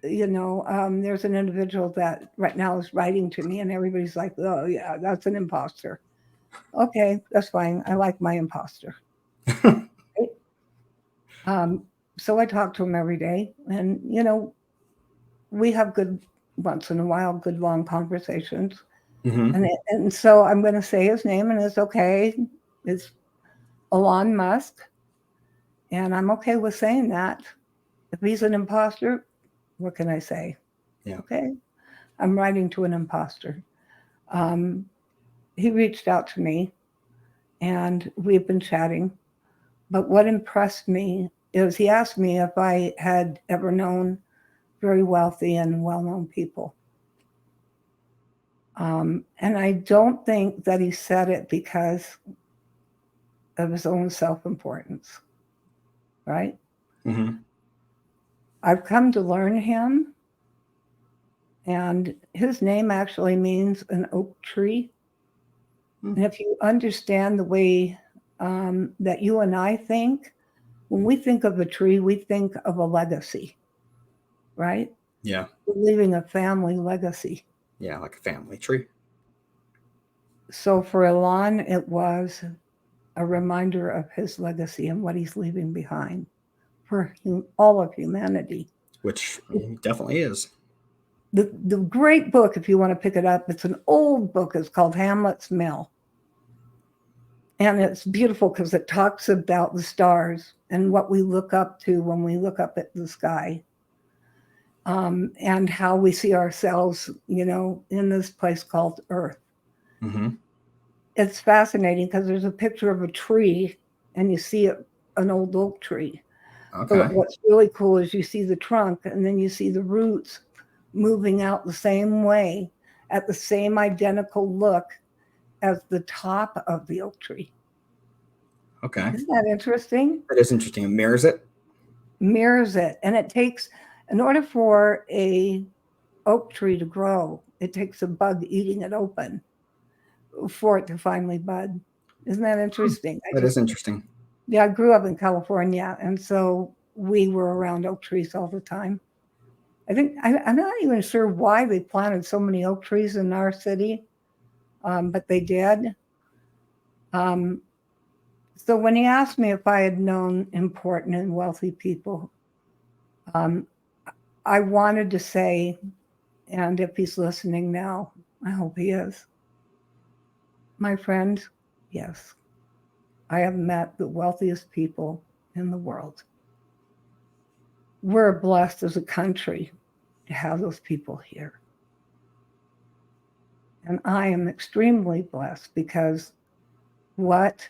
There's an individual that right now is writing to me, and everybody's like, "Oh, yeah, that's an imposter." Okay, that's fine. I like my imposter. So I talk to him every day, and, we have good, once in a while, good long conversations. And so I'm going to say his name, and it's okay. It's Elon Musk. And I'm okay with saying that. If he's an imposter, what can I say? Yeah. Okay. I'm writing to an imposter. He reached out to me, and we've been chatting. But what impressed me is he asked me if I had ever known very wealthy and well-known people. And I don't think that he said it because of his own self-importance, right? Mm-hmm. I've come to learn him, and his name actually means an oak tree. Mm. And if you understand the way that you and I think, when we think of a tree, we think of a legacy, right? Yeah. We're leaving a family legacy. Yeah, like a family tree. So for Elon, it was a reminder of his legacy and what he's leaving behind for all of humanity. Which he definitely is. The great book, if you want to pick it up, it's an old book. It's called Hamlet's Mill. And it's beautiful because it talks about the stars and what we look up to when we look up at the sky. And how we see ourselves, in this place called Earth. Mm-hmm. It's fascinating because there's a picture of a tree and you see an old oak tree. Okay. But what's really cool is you see the trunk and then you see the roots moving out the same way at the same identical look as the top of the oak tree. Okay. Isn't that interesting? That is interesting. It mirrors it. Mirrors it. And it takes, in order for a oak tree to grow, it takes a bug eating it open for it to finally bud. Isn't that interesting? That is interesting. Yeah, I grew up in California, and so we were around oak trees all the time. I think I'm not even sure why they planted so many oak trees in our city, but they did. So when he asked me if I had known important and wealthy people, I wanted to say, and if he's listening now, I hope he is, my friend, yes, I have met the wealthiest people in the world. We're blessed as a country to have those people here. And I am extremely blessed because what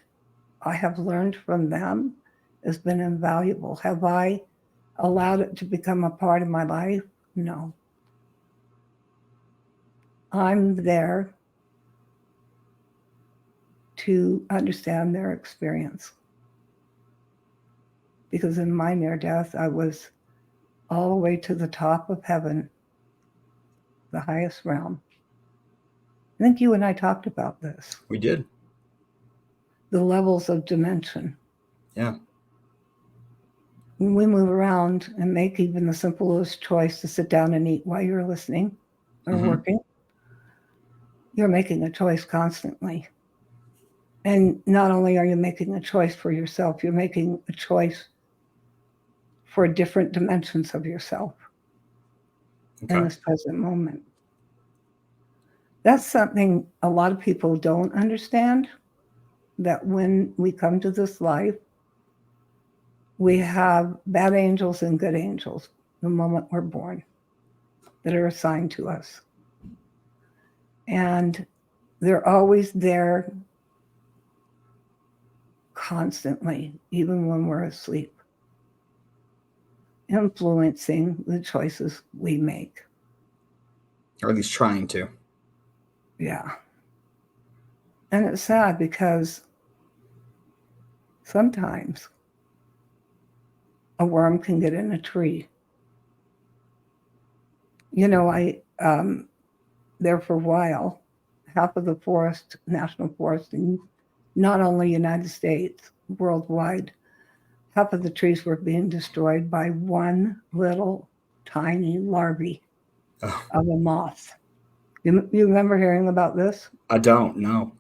I have learned from them has been invaluable. Have I allowed it to become a part of my life? No. I'm there to understand their experience. Because in my near death, I was all the way to the top of heaven, the highest realm. I think you and I talked about this. We did. The levels of dimension. Yeah. When we move around and make even the simplest choice to sit down and eat while you're listening or working, you're making a choice constantly. And not only are you making a choice for yourself, you're making a choice for different dimensions of yourself in this present moment. That's something a lot of people don't understand, that when we come to this life, we have bad angels and good angels the moment we're born that are assigned to us. And they're always there constantly, even when we're asleep, influencing the choices we make. Or at least trying to. Yeah. And it's sad because sometimes a worm can get in a tree. I there for a while, half of the forest, national forest, in not only United States, worldwide, half of the trees were being destroyed by one little tiny larvae of a moth. You remember hearing about this? I don't know.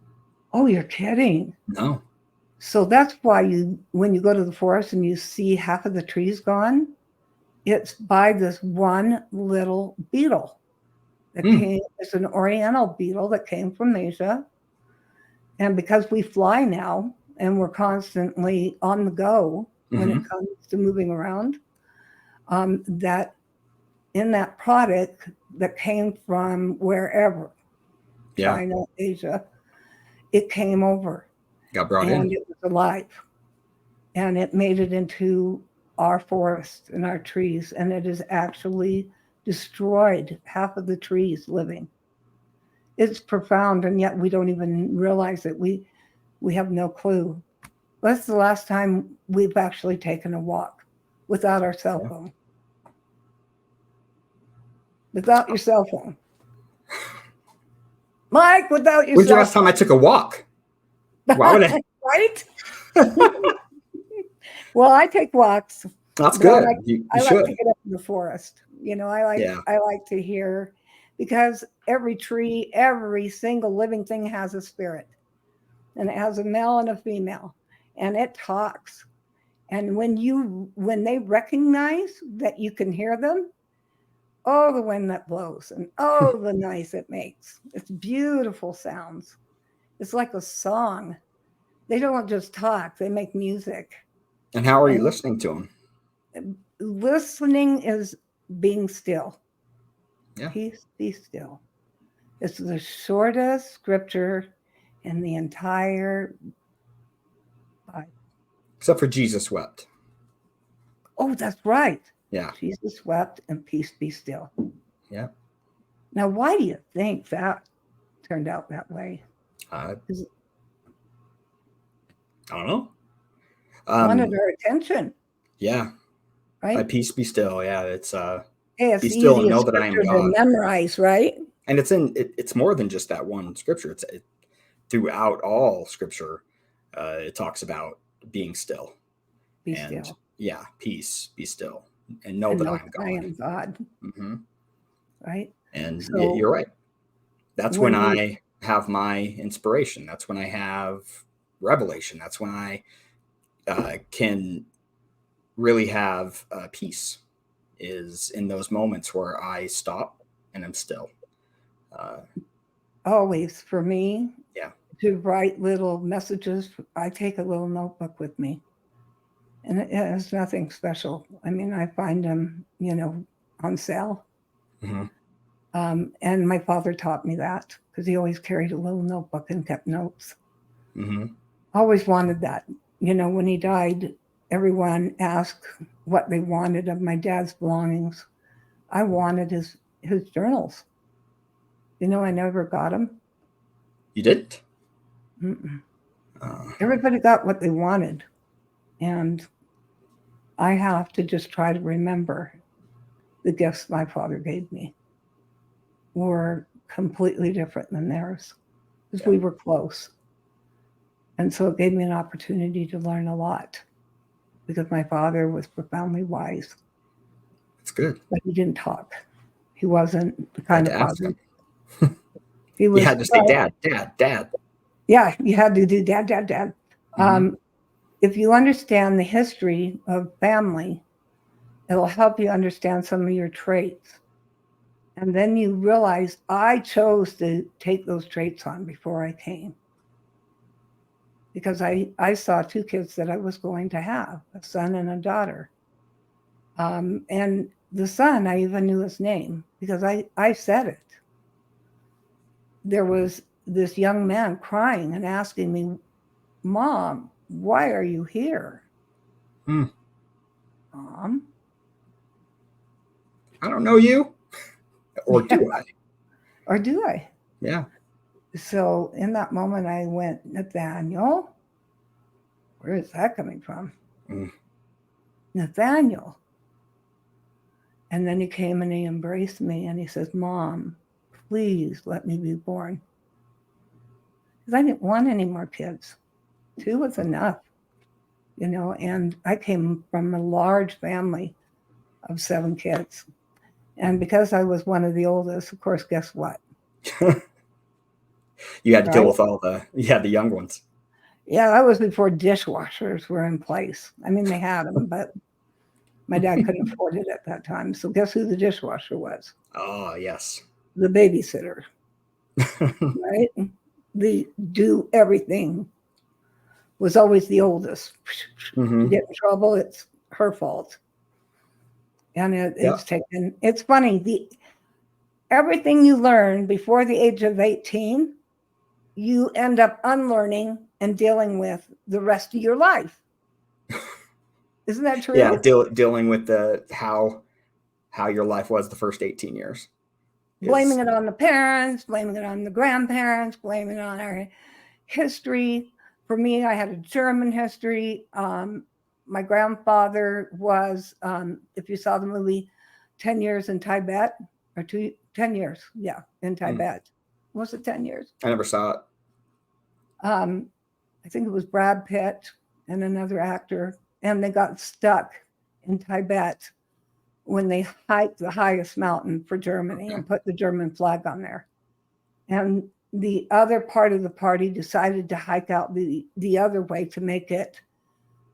Oh, you're kidding. No. So that's why when you go to the forest and you see half of the trees gone, it's by this one little beetle that came. It's an oriental beetle that came from Asia. And because we fly now and we're constantly on the go when it comes to moving around, that in that product that came from wherever, Yeah. China, Asia. It came over Got brought and in. it was alive. And it made it into our forests and our trees. And it has actually destroyed half of the trees living. It's profound, and yet we don't even realize it. We have no clue. That's the last time we've actually taken a walk without our cell Yeah. phone. Without your cell phone. Mike, without your When's the cell last time I took a walk? Why would I? Right? Well, I take walks, That's but good. You I like should. to get up in the forest. Yeah. I like to hear, because every tree, every single living thing has a spirit, and it has a male and a female, and it talks. And when they recognize that you can hear them, oh, the wind that blows, and oh, the noise it makes. It's beautiful sounds. It's like a song. They don't just talk, they make music. And how are you And listening to them? listening is being still. Yeah. Peace, be still. It's the shortest scripture in the entire Bible. Except for Jesus wept. Oh, that's right. Yeah. Jesus wept and peace be still. Yeah. Now, why do you think that turned out that way? I don't know. Wanted our attention. Yeah. Right? Peace be still. Yeah. It's Hey, it's be still and easy know that I am scripture to God. memorize, right? And it's more than just that one scripture. Throughout all scripture, it talks about being still. Be And still. yeah, peace, be still, and know And that know I am that I God. am God. Mm-hmm. Right? And So you're right. That's when when we I have my inspiration. That's when I have revelation. That's when I can really have peace, is in those moments where I stop and I'm still. always, for me, Yeah. to write little messages, I take a little notebook with me. And it has nothing special. I mean, I find them, on sale. Mm-hmm. And my father taught me that because he always carried a little notebook and kept notes. Mm-hmm. Always wanted that. When he died, everyone asked what they wanted of my dad's belongings. I wanted his journals. I never got them. You didn't? Mm-mm. Everybody got what they wanted. And I have to just try to remember the gifts my father gave me were completely different than theirs because we were close. And so it gave me an opportunity to learn a lot because my father was profoundly wise. It's good. But he didn't talk. He wasn't the I had kind to of ask father. him. He You was, had to say, Dad, Dad, Dad. yeah, you had to do dad, dad, dad. Mm-hmm. If you understand the history of family, it'll help you understand some of your traits. And then you realize I chose to take those traits on before I came. Because I saw two kids that I was going to have, a son and a daughter. And the son, I even knew his name because I said it. There was this young man crying and asking me, Mom, why are you here? Mm. Mom? I don't know you. Or Yeah. do I? Or do I? Yeah. So in that moment, I went, Nathaniel? Where is that coming from? Mm. Nathaniel. And then he came and he embraced me and he says, Mom, please let me be born. Because I didn't want any more kids. 2 was enough, and I came from a large family of 7 kids. And because I was one of the oldest, of course, guess what? You had to deal Right? with all the young ones. Yeah, that was before dishwashers were in place. I mean, they had them, but my dad couldn't afford it at that time. So guess who the dishwasher was? Oh, yes. The babysitter, right? The do everything was always the oldest. Mm-hmm. You get in trouble, it's her fault. And Yeah. it's funny. everything you learn before the age of 18, you end up unlearning and dealing with the rest of your life. Isn't that true? Yeah, dealing with the how your life was the first 18 years. Blaming it on the parents, blaming it on the grandparents, blaming it on our history. For me, I had a German history. My grandfather was, if you saw the movie 10 Years in Tibet, or 10 years, yeah, in Tibet. Was it 10 years? I never saw it. I think it was Brad Pitt and another actor, and they got stuck in Tibet when they hiked the highest mountain for Germany and put the German flag on there. And the other part of the party decided to hike out the other way to make it.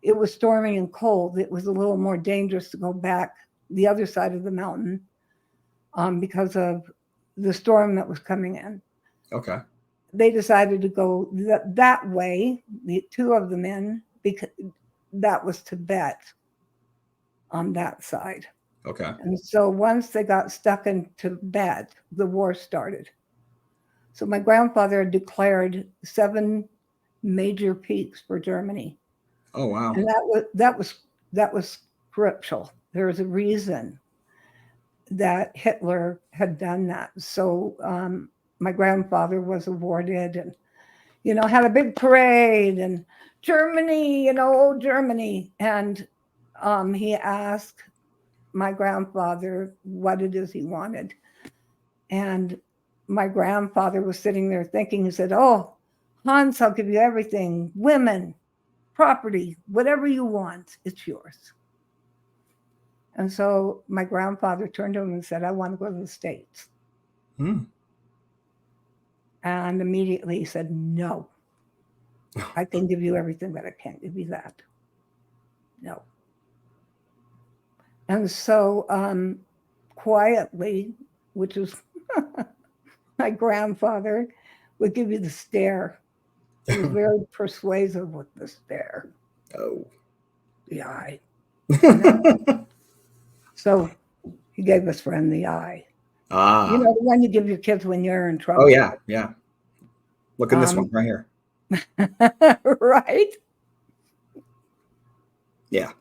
It was stormy and cold. It was a little more dangerous to go back the other side of the mountain because of the storm that was coming in. Okay. They decided to go that way, the two of the men, because that was Tibet on that side. Okay. And so once they got stuck in Tibet, the war started. So my grandfather had declared 7 major peaks for Germany. Oh wow. And that was scriptural. There was a reason that Hitler had done that. So my grandfather was awarded and, had a big parade and Germany, old Germany. And he asked my grandfather what it is he wanted. And my grandfather was sitting there thinking, he said, "Oh, Hans, I'll give you everything, women, property, whatever you want, it's yours." And so my grandfather turned to him and said, "I want to go to the States." And immediately he said, "No, I can give you everything, but I can't give you that. No." And so quietly, which was my grandfather, would give you the stare. He was very persuasive with the stare. Oh. The eye. So he gave his friend the eye. Ah. The one you give your kids when you're in trouble. Oh yeah, yeah. Look at this one right here. Right? Yeah.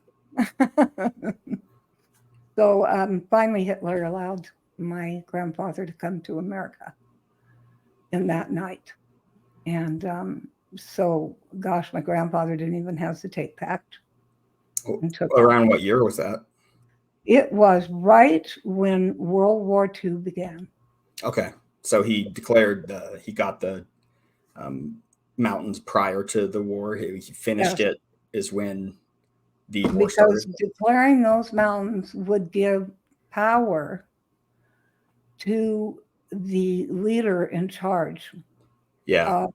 So finally Hitler allowed my grandfather to come to America in that night. And so, gosh, my grandfather didn't even hesitate, packed. Around what year was that? It was right when World War II began. Okay. So he declared he got the mountains prior to the war. He finished it is when the war started. Because declaring those mountains would give power to the leader in charge. Yeah.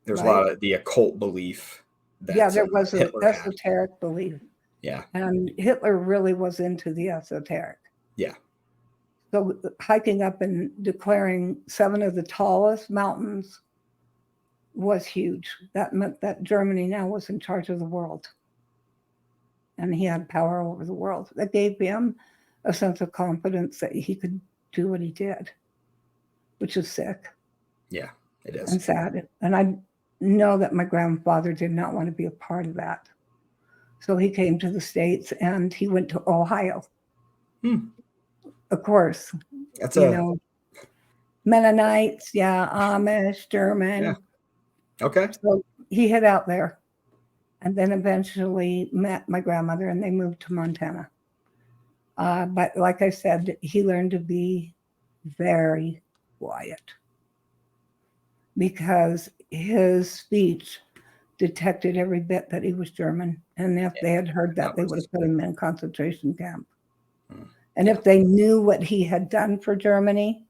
There's a lot of the occult belief. That there was an esoteric belief. Yeah. And Hitler really was into the esoteric. Yeah. So hiking up and declaring 7 of the tallest mountains was huge. That meant that Germany now was in charge of the world. And he had power over the world. That gave him a sense of confidence that he could do what he did, which is sick. Yeah, it is. And sad. And I know that my grandfather did not want to be a part of that. So he came to the States and he went to Ohio. Of course. That's Mennonites, Amish, German. Yeah. Okay. So he hid out there and then eventually met my grandmother and they moved to Montana. But like I said, he learned to be very quiet because his speech detected every bit that he was German. And if they had heard that, they would have put him in a concentration camp. And if they knew what he had done for Germany,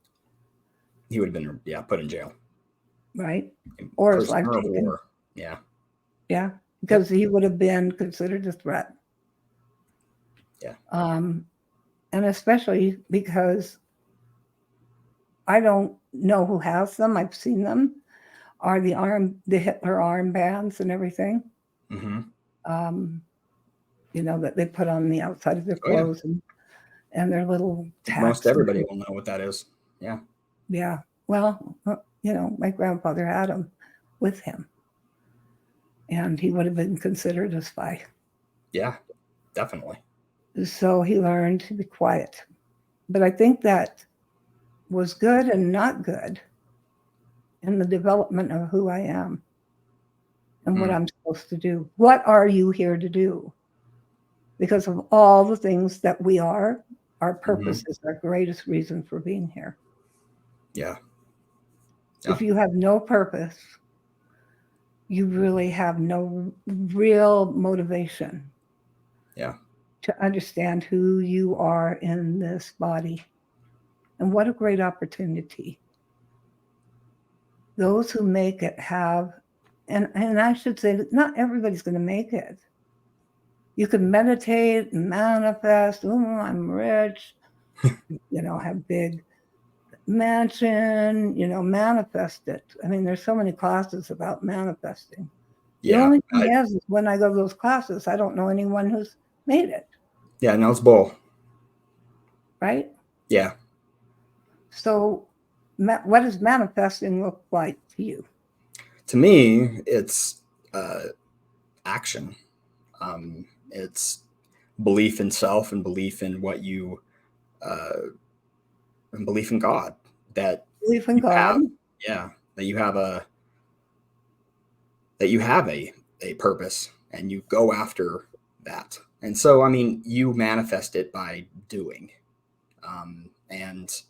he would have been, put in jail. Right. Or his life taken. Yeah. Yeah. Because he would have been considered a threat. Yeah. And especially because I don't know who has them. I've seen them. Are the Hitler armbands and everything. Mm-hmm. That they put on the outside of their clothes. and their little Most tax. everybody will know what that is. Yeah. Yeah. Well, my grandfather had them with him, and he would have been considered a spy. Yeah, definitely. So he learned to be quiet. But I think that was good and not good in the development of who I am and what I'm supposed to do. What are you here to do? Because of all the things that we are, our purpose is our greatest reason for being here. Yeah. If you have no purpose, you really have no real motivation. Yeah. To understand who you are in this body. And what a great opportunity. Those who make it have, and I should say that not everybody's going to make it. You can meditate and manifest, oh, I'm rich, have big mansion, manifest it. I mean, there's so many classes about manifesting. The only thing is when I go to those classes, I don't know anyone who's made it. Yeah, no, it's bull. Right? Yeah. So what does manifesting look like to you? To me, it's action. It's belief in self and belief in what you, and belief in God. That belief in God. That you have a purpose and you go after that. And so, I mean, you manifest it by doing, and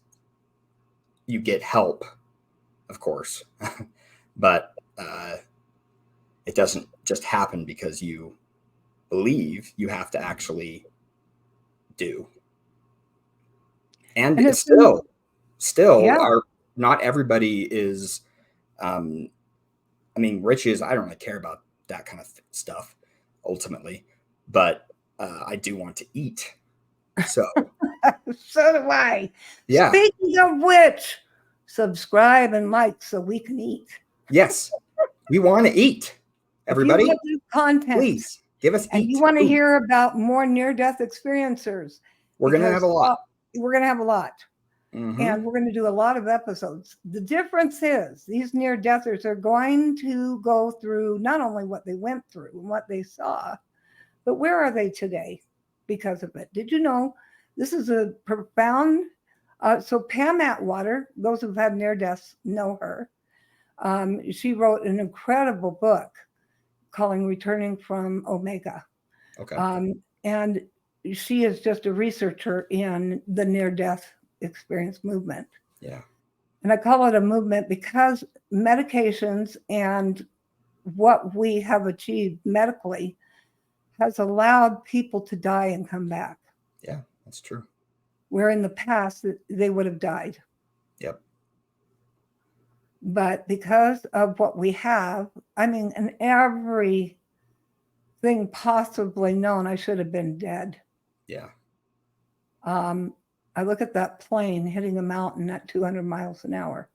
you get help, of course, but it doesn't just happen because you believe. You have to actually do. And it's still not everybody is, I mean, riches, I don't really care about that kind of stuff ultimately, but I do want to eat. So so do I. Yeah. Speaking of which, subscribe and like so we can eat. Yes, we want to eat. Everybody, if you want to do content, please give us and eat. you want to hear about more near-death experiencers. We're going to have a lot. We're going to have a lot. Mm-hmm. And we're going to do a lot of episodes. The difference is these near-deathers are going to go through not only what they went through and what they saw, but where are they today because of it? Did you know this is a profound... so Pam Atwater, those who've had near deaths know her. She wrote an incredible book called Returning from Omega. Okay. And she is just a researcher in the near-death experience movement. Yeah. And I call it a movement because medications and what we have achieved medically has allowed people to die and come back. Yeah, that's true. Where in the past they would have died. Yep. But because of what we have, I mean, in everything possibly known, I should have been dead. Yeah. I look at that plane hitting a mountain at 200 miles an hour.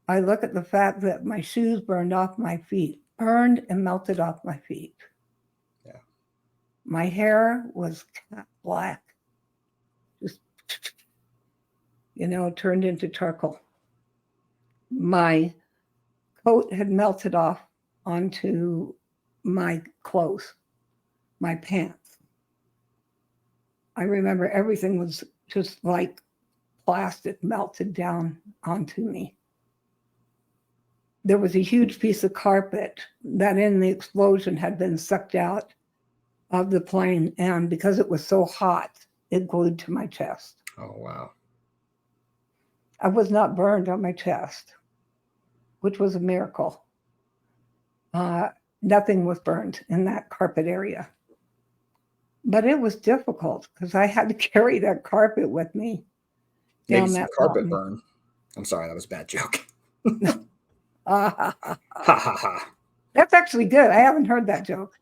I look at the fact that my shoes burned off my feet, burned and melted off my feet. Yeah. My hair was black, just, turned into charcoal. My coat had melted off onto my clothes, my pants. I remember everything was just like plastic melted down onto me. There was a huge piece of carpet that in the explosion had been sucked out of the plane. And because it was so hot, it glued to my chest. Oh, wow. I was not burned on my chest, which was a miracle. Nothing was burned in that carpet area. But it was difficult because I had to carry that carpet with me down that carpet burn. I'm sorry, that was a bad joke. Ha ha ha. That's actually good. I haven't heard that joke.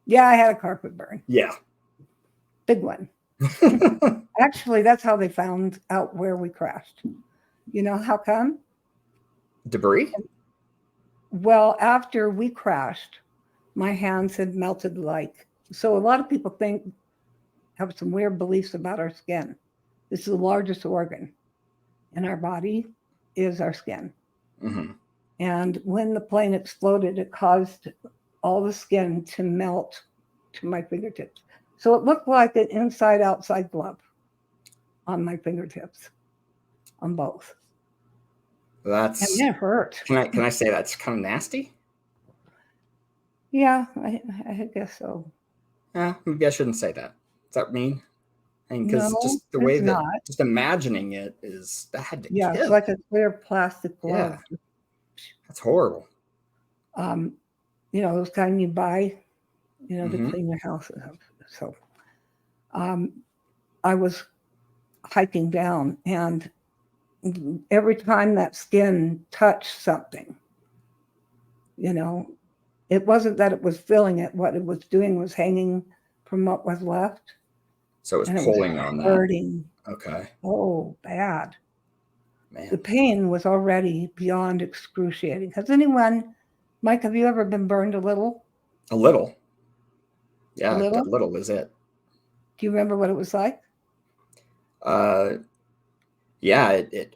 Yeah, I had a carpet burn. Yeah. Big one. Actually, that's how they found out where we crashed. You know how come? Debris? Well, after we crashed, my hands had melted like So a lot of people have some weird beliefs about our skin. This is the largest organ in our body is our skin. Mm-hmm. And when the plane exploded, it caused all the skin to melt to my fingertips. So it looked like an inside outside glove on my fingertips, on both. And That's it hurt. can I say that's kind of nasty? Yeah, I guess so. Yeah, maybe I shouldn't say that. Is that mean? And because No, just the way it's that not. just imagining it is that had to Yeah, it's kill. like a clear plastic glove. Yeah, that's horrible. Um, those kind you buy, to Mm-hmm. clean your house up. So um, I was hiking down, and every time that skin touched something, you know, it wasn't that it was filling it. What it was doing was hanging from what was left, So it was and it was pulling on that. hurting. Okay, Oh, bad. man, The pain was already beyond excruciating. Mike, have you ever been burned a little? a little. A Yeah, a little? little is it. Do you remember what it was like? Uh, yeah, it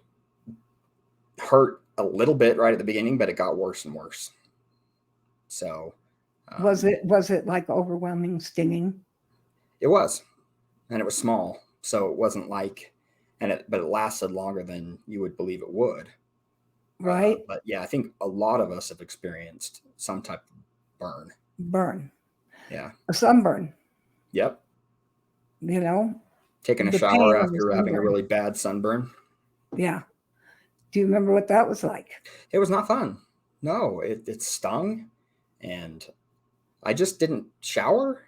hurt a little bit right at the beginning, but it got worse and worse. So Was it like overwhelming stinging? it was, and it was small, so it wasn't like, but it lasted longer than you would believe it would. Right? But yeah, I think a lot of us have experienced some type of burn. Burn. Yeah. A sunburn, Yep. you know? Taking a The shower pain of the after having a sunburn. really bad sunburn. Yeah. Do you remember what that was like? It was not fun. No, it stung, and I just didn't shower.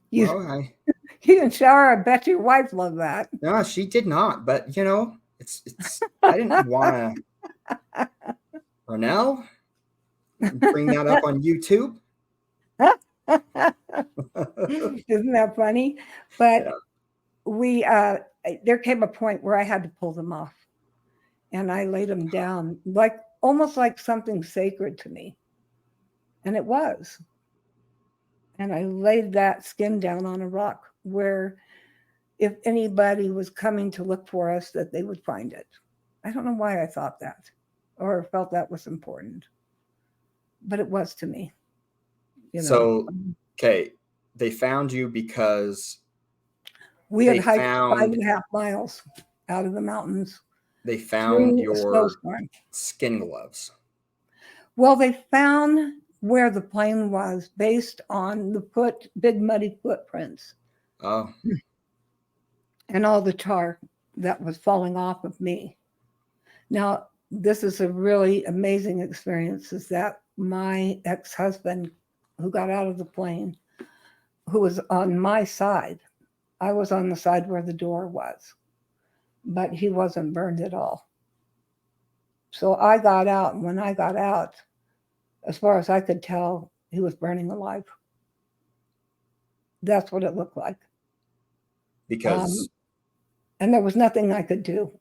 You Well, you didn't shower. I bet your wife loved that. no, she did not. But it's. I didn't want to. Ranelle, bring that up on YouTube. Isn't that funny? But Yeah. there came a point where I had to pull them off, and I laid them down like almost like something sacred to me, and it was. And I laid that skin down on a rock where if anybody was coming to look for us, that they would find it. I don't know why I thought that or felt that was important, but it was to me. So, okay, they found you because We had they hiked found 5.5 miles out of the mountains they found through a your snowstorm. skin gloves. Well, they found where the plane was based on the big muddy footprints Oh, and all the tar that was falling off of me. Now, this is a really amazing experience is that my ex-husband who got out of the plane, who was on my side, I was on the side where the door was, but he wasn't burned at all. So I got out, and when I got out, as far as I could tell, he was burning alive. That's what it looked like. because And there was nothing I could do.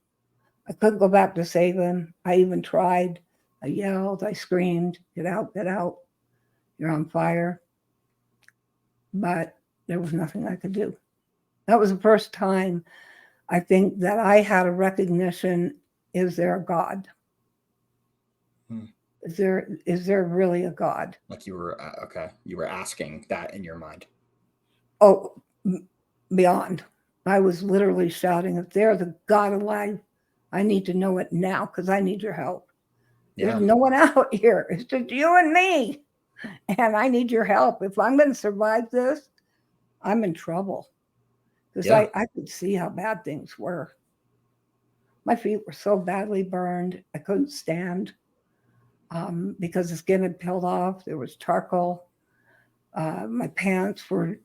I couldn't go back to save him. I even tried. I yelled, I screamed, get out, you're on fire. But there was nothing I could do. That was the first time I think that I had a recognition, is there a God? Is there really a God? like you were okay, you were asking that in your mind. Oh, beyond. I was literally shouting, if there's a God alive, I need to know it now because I need your help. Yeah. There's no one out here. It's just you and me. And I need your help. If I'm going to survive this, I'm in trouble. Because I could see how bad things were. My feet were so badly burned, I couldn't stand because the skin had peeled off. There was charcoal. My pants were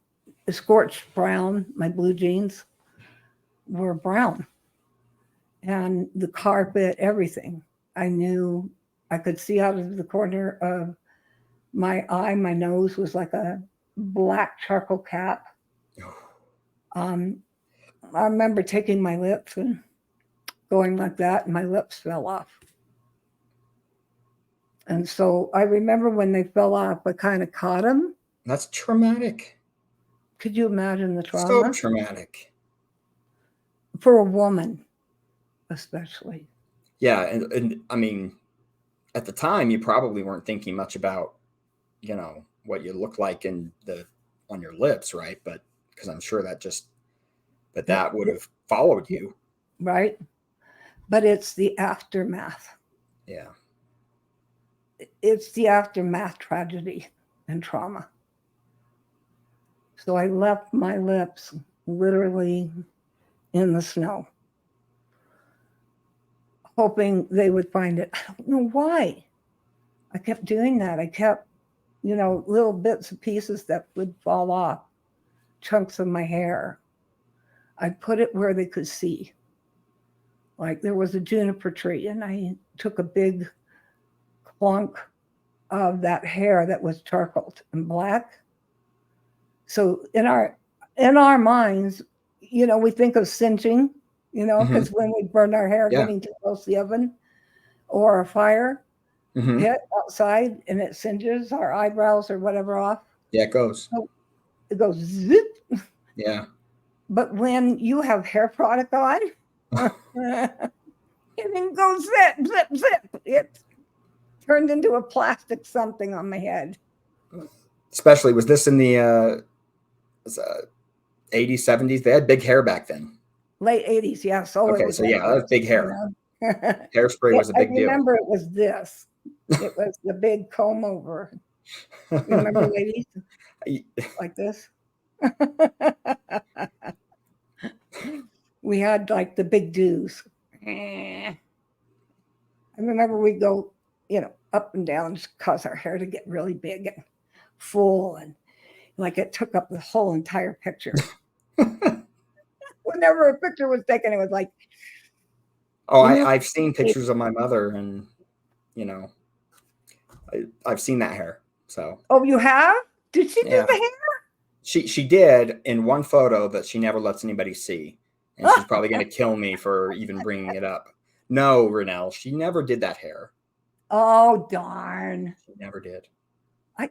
scorched brown. My blue jeans were brown. And the carpet, everything. I knew I could see out of the corner of my eye. My nose was like a black charcoal cap. I remember taking my lips and going like that, and my lips fell off. And so I remember when they fell off, I kind of caught them That's traumatic. Could you imagine the So trauma? traumatic. For a woman, especially. Yeah. And I mean, at the time, you probably weren't thinking much about, what you look like on your lips, right? But because I'm sure that would have followed you. Right? But it's the aftermath. Yeah. It's the aftermath tragedy and trauma. So I left my lips literally in the snow, hoping they would find it. I don't know why. I kept doing that. I kept, little bits and pieces that would fall off, chunks of my hair. I put it where they could see. Like there was a juniper tree, and I took a big clunk of that hair that was charcoaled and black. So in our minds, we think of singeing, because when we burn our hair Yeah. getting too close to the oven or a fire pit outside, and it singes our eyebrows or whatever off. Yeah, it goes. So it goes zip. Yeah. But when you have hair product on, it didn't go zip, zip, zip. It turned into a plastic something on my head. Especially, was this in the 80s, 70s? They had big hair back then. Late 80s, yes. Oh, Okay, so yeah, that was big hair. Hairspray was a big deal. I remember it was this. It was the big comb over. Remember, ladies? Like this? We had like the big do's. I remember we'd go, up and down just cause our hair to get really big and full, and like it took up the whole entire picture. Whenever a picture was taken, it was like, oh, I've seen pictures of my mother, and I've seen that hair. So. Oh, you have? Did she do the hair? She did in one photo that she never lets anybody see, and she's probably going to kill me for even bringing it up. No, Ranelle, she never did that hair. Oh, darn. She never did.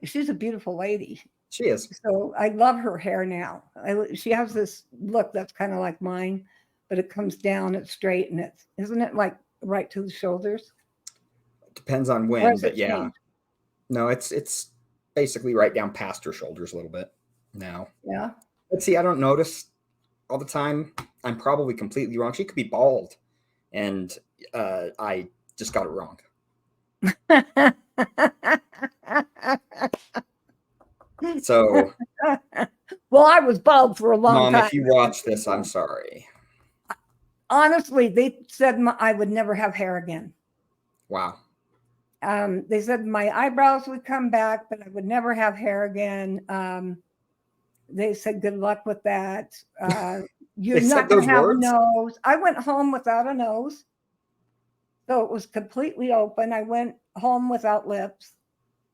She's a beautiful lady. She is. So I love her hair now. She has this look that's kind of like mine, but it comes down, it's straight, and isn't it like right to the shoulders? Depends on when, but yeah. Changed? No, it's basically right down past her shoulders a little bit now. Yeah. But see, I don't notice all the time. I'm probably completely wrong. She could be bald, and I just got it wrong. So, well, I was bald for a long time. Mom, if you watch this, I'm sorry. Honestly, they said I would never have hair again. Wow. They said my eyebrows would come back, but I would never have hair again. They said, good luck with that. You're not going to have a nose. I went home without a nose. So it was completely open. I went home without lips.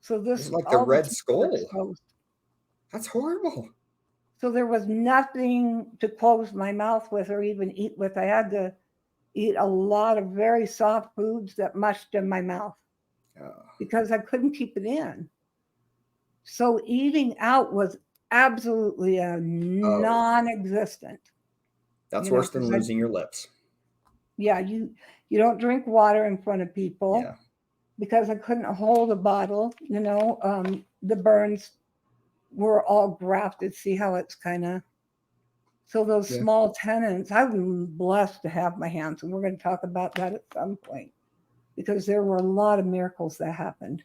So this is like the Red Skull. That's horrible. So there was nothing to close my mouth with or even eat with. I had to eat a lot of very soft foods that mushed in my mouth because I couldn't keep it in. So eating out was absolutely non-existent. That's worse than losing your lips. Yeah, you don't drink water in front of people because I couldn't hold a bottle. The burns were all grafted. See how it's kind of, so those small tendons, I've been blessed to have my hands, and we're going to talk about that at some point because there were a lot of miracles that happened.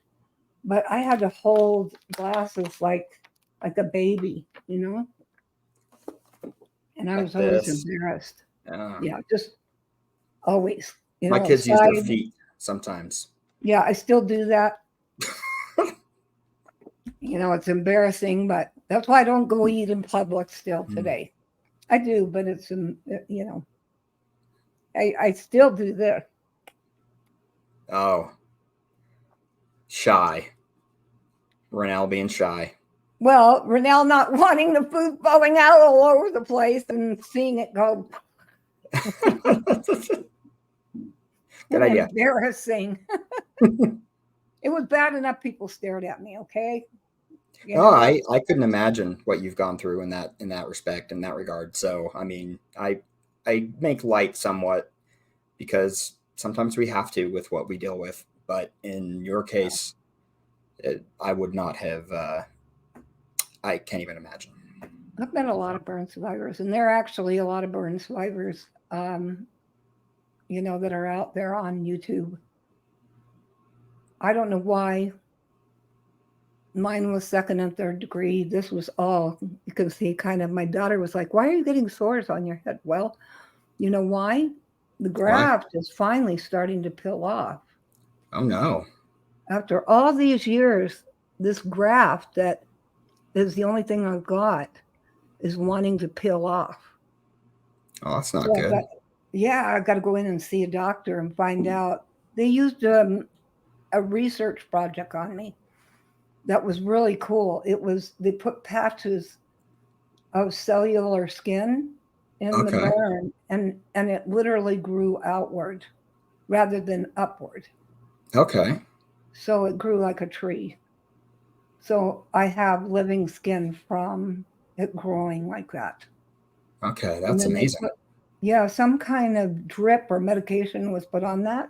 But I had to hold glasses like a baby, and I was always embarrassed. Yeah, just always. My kids use their feet sometimes. Yeah, I still do that. It's embarrassing, but that's why I don't go eat in public still today. I do, but it's, I still do this. Oh. Shy. Ranelle being shy. Well, Ranelle not wanting the food falling out all over the place and seeing it go. Good idea. Embarrassing. It was bad enough people stared at me, okay? You No, know, I couldn't imagine what you've gone through in that respect, in that regard. So, I mean, I make light somewhat because sometimes we have to with what we deal with. But in your case, I would not have. I can't even imagine. I've met a lot of burn survivors, and there are actually a lot of burn survivors, that are out there on YouTube. I don't know why mine was second and third degree. This was all, you can see kind of, my daughter was like, why are you getting sores on your head? Well, you know why? The Why? graft is finally starting to peel off. Oh no. After all these years, this graft that is the only thing I've got is wanting to peel off. Oh, that's not So good. I got to go in and see a doctor and find out. They used a research project on me that was really cool. They put patches of cellular skin in the Okay. burn, and it literally grew outward rather than upward. Okay. So it grew like a tree. So I have living skin from it growing like that. Okay. And That's then they amazing. put, yeah, some kind of drip or medication was put on that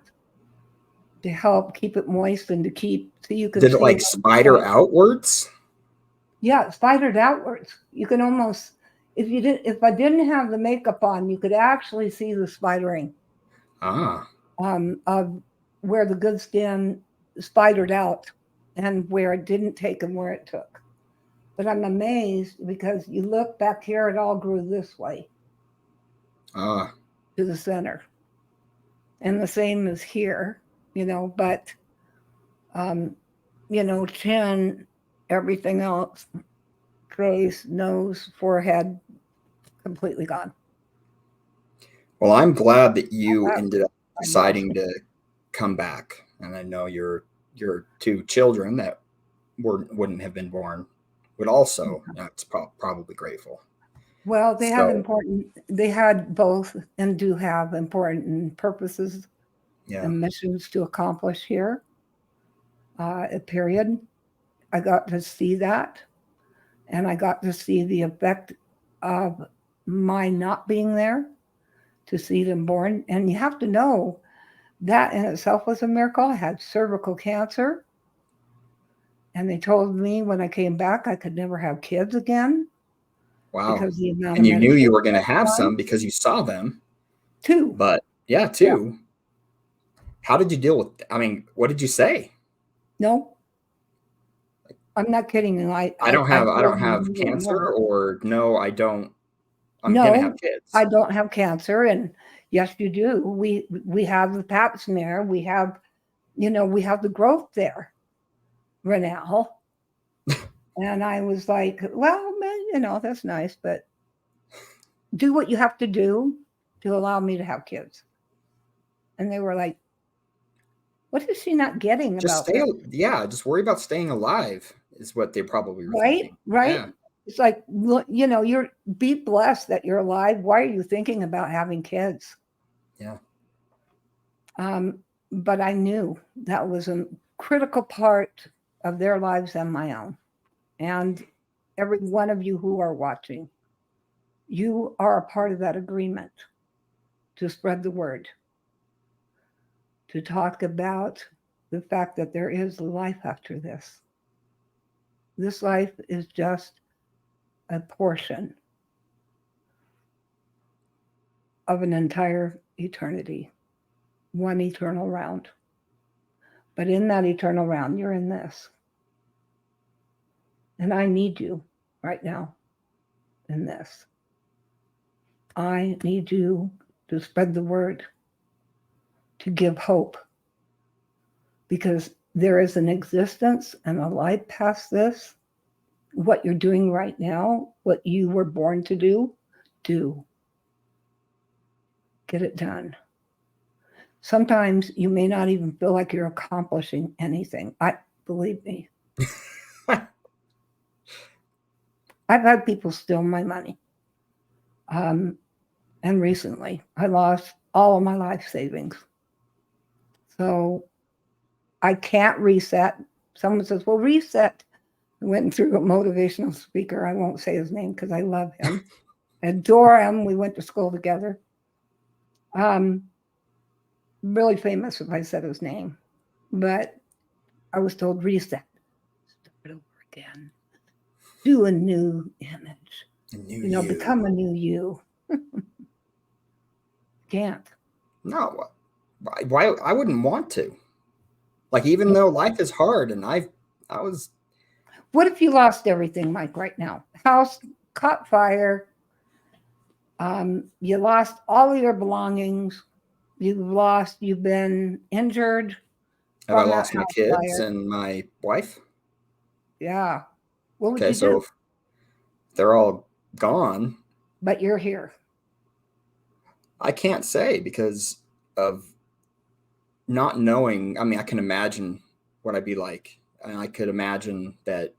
to help keep it moist and to keep, so you can Did it see like it on spider point. outwards? Yeah, it spidered outwards. You can almost, if I didn't have the makeup on, you could actually see the spidering Ah. of where the good skin spidered out and where it didn't take and where it took. But I'm amazed because you look back here, it all grew this way Ah. to the center. And the same as here, but, um, chin, everything else, face, nose, forehead, completely gone. Well, I'm glad that you That ended up I know. deciding to come back, and I know your two children that wouldn't have been born would also, it's probably grateful. Well, So they had both and do have important purposes yeah. and missions to accomplish here. Period. I got to see that, and I got to see the effect of my not being there to see them born. And you have to know that in itself was a miracle. I had cervical cancer, and they told me when I came back I could never have kids again Wow. because the amount of And you knew you medication were going I to have was on. some because you saw them, Two, but yeah, yeah, two. How did you deal with? I mean, what did you say? no, I'm not kidding you. I I told don't them have you wouldn't cancer, work. or no, I don't. I'm gonna have No, kids. I don't have cancer, and yes, you do. We have the pap smear. We have the growth there, Ranelle. And I was like, well, man, that's nice, but do what you have to do to allow me to have kids. And they were like, what is she not getting Just about this? yeah, just worry about staying alive is what they probably were Right? thinking. Right? Yeah, It's like, look, you're be blessed that you're alive. Why are you thinking about having kids? yeah. Um, but I knew that was a critical part of their lives and my own. And every one of you who are watching, you are a part of that agreement to spread the word, to talk about the fact that there is life after this. This life is just a portion of an entire eternity, one eternal round. But in that eternal round, you're in this. And I need you right now in this. I need you to spread the word, to give hope, because there is an existence and a life past this. What you're doing right now, what you were born to do. Get it done. Sometimes you may not even feel like you're accomplishing anything. Believe me. I've had people steal my money. Um, and recently I lost all of my life savings. So I can't reset. Someone says, well, reset. Went through a motivational speaker. I won't say his name because I love him, adore him. We went to school together. Really famous if I said his name, but I was told reset, start over again, do a new image, become a new you. Can't. No, why I wouldn't want to. Like, even though life is hard, and I was. What if you lost everything, Mike, right now? House caught fire. You lost all of your belongings. You've been injured. Have I lost my kids and my wife? Yeah. What would Okay, you so do? if they're all gone, but you're here. I can't say because of not knowing. I mean, I can imagine what I'd be like. And I could imagine that,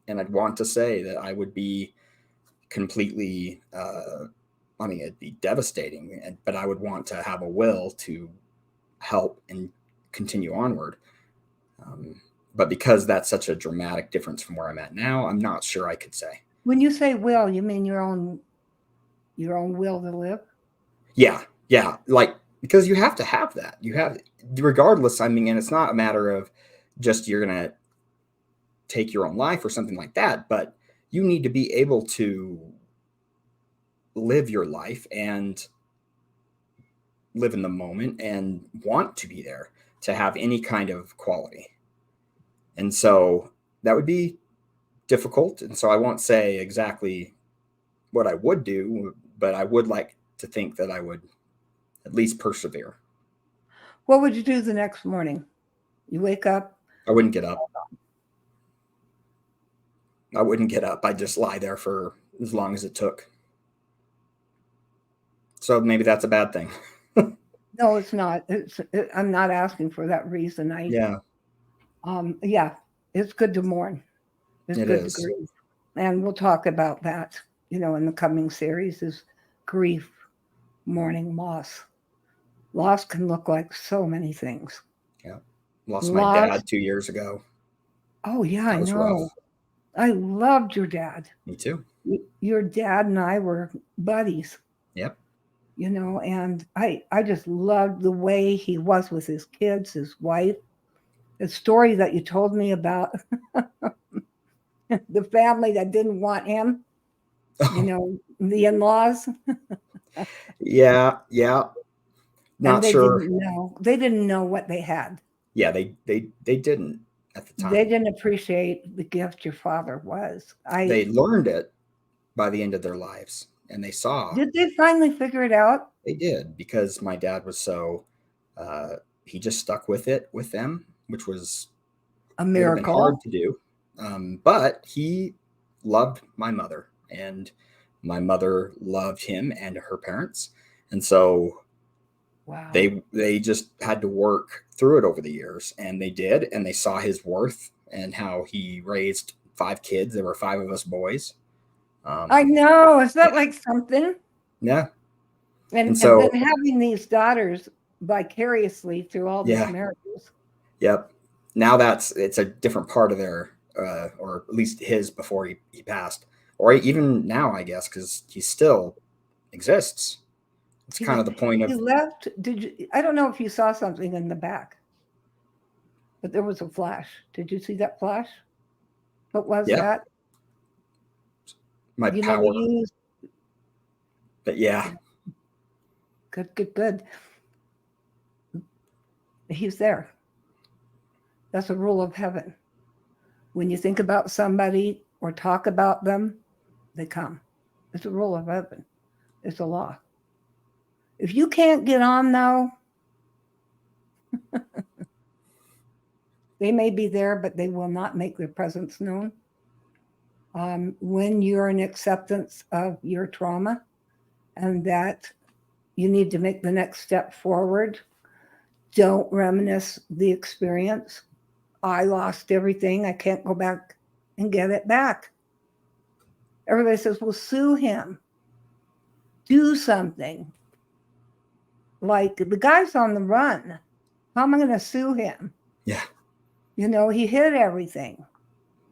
and I'd want to say that I would be completely, I mean, it'd be devastating, but I would want to have a will to help and continue onward. But because that's such a dramatic difference from where I'm at now, I'm not sure I could say. When you say will, you mean your own will to live? Yeah. Like, because you have to have that. You have, regardless. I mean, and it's not a matter of just you're going to take your own life or something like that, but you need to be able to live your life and live in the moment and want to be there to have any kind of quality. And so that would be difficult. And so I won't say exactly what I would do, but I would like to think that I would at least persevere. What would you do the next morning? You wake up. I wouldn't get up. I'd just lie there for as long as it took. So maybe that's a bad thing. No, it's not. I'm not asking for that reason. Yeah. Yeah, it's good to mourn. It's good to grieve. And we'll talk about that, in the coming series is grief, mourning, loss. Loss can look like so many things. Yeah. Lost my dad 2 years ago. Oh, yeah, I know. Rough. I loved your dad. Me too. Your dad and I were buddies. Yep. And I just loved the way he was with his kids, his wife. The story that you told me about the family that didn't want him, the in-laws. Yeah. Not and they sure. Didn't know. They didn't know what they had. Yeah, they didn't at the time. They didn't appreciate the gift your father was. They learned it by the end of their lives, and they saw. Did they finally figure it out? They did, because my dad was so he just stuck with it with them, which was a miracle. Hard to do. But he loved my mother, and my mother loved him and her parents, and so wow. They just had to work through it over the years, and they did, and they saw his worth and how he raised 5 kids. There were 5 of us boys. I know. Is that like something? Yeah. And so, and then having these daughters vicariously through all these marriages. Yep. Now it's a different part of their, or at least his before he passed, or even now, I guess, because he still exists. It's kind of the point of. He left. Did you? I don't know if you saw something in the back, but there was a flash. Did you see that flash? What was that? My power. But yeah. Good. He's there. That's a rule of heaven. When you think about somebody or talk about them, they come. It's a rule of heaven. It's a law. If you can't get on, though, they may be there, but they will not make their presence known. When you're in acceptance of your trauma and that you need to make the next step forward, don't reminisce the experience. I lost everything. I can't go back and get it back. Everybody says, well, sue him. Do something. Like, the guy's on the run. How am I going to sue him? Yeah. He hid everything.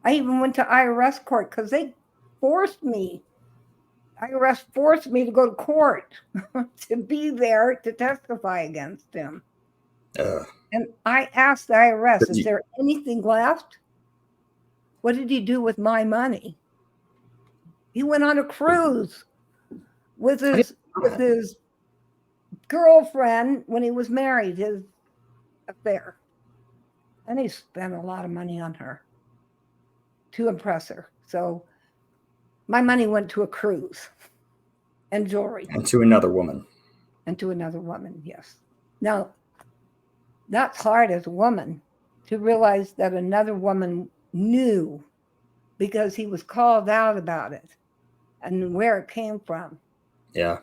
I even went to IRS court because they forced me. IRS forced me to go to court to be there to testify against him. And I asked the IRS, is there anything left? What did he do with my money? He went on a cruise with his girlfriend when he was married, his affair. And he spent a lot of money on her to impress her. So my money went to a cruise and jewelry. And to another woman. And to another woman, yes. Now, that's hard as a woman to realize that another woman knew because he was called out about it and where it came from. Yeah.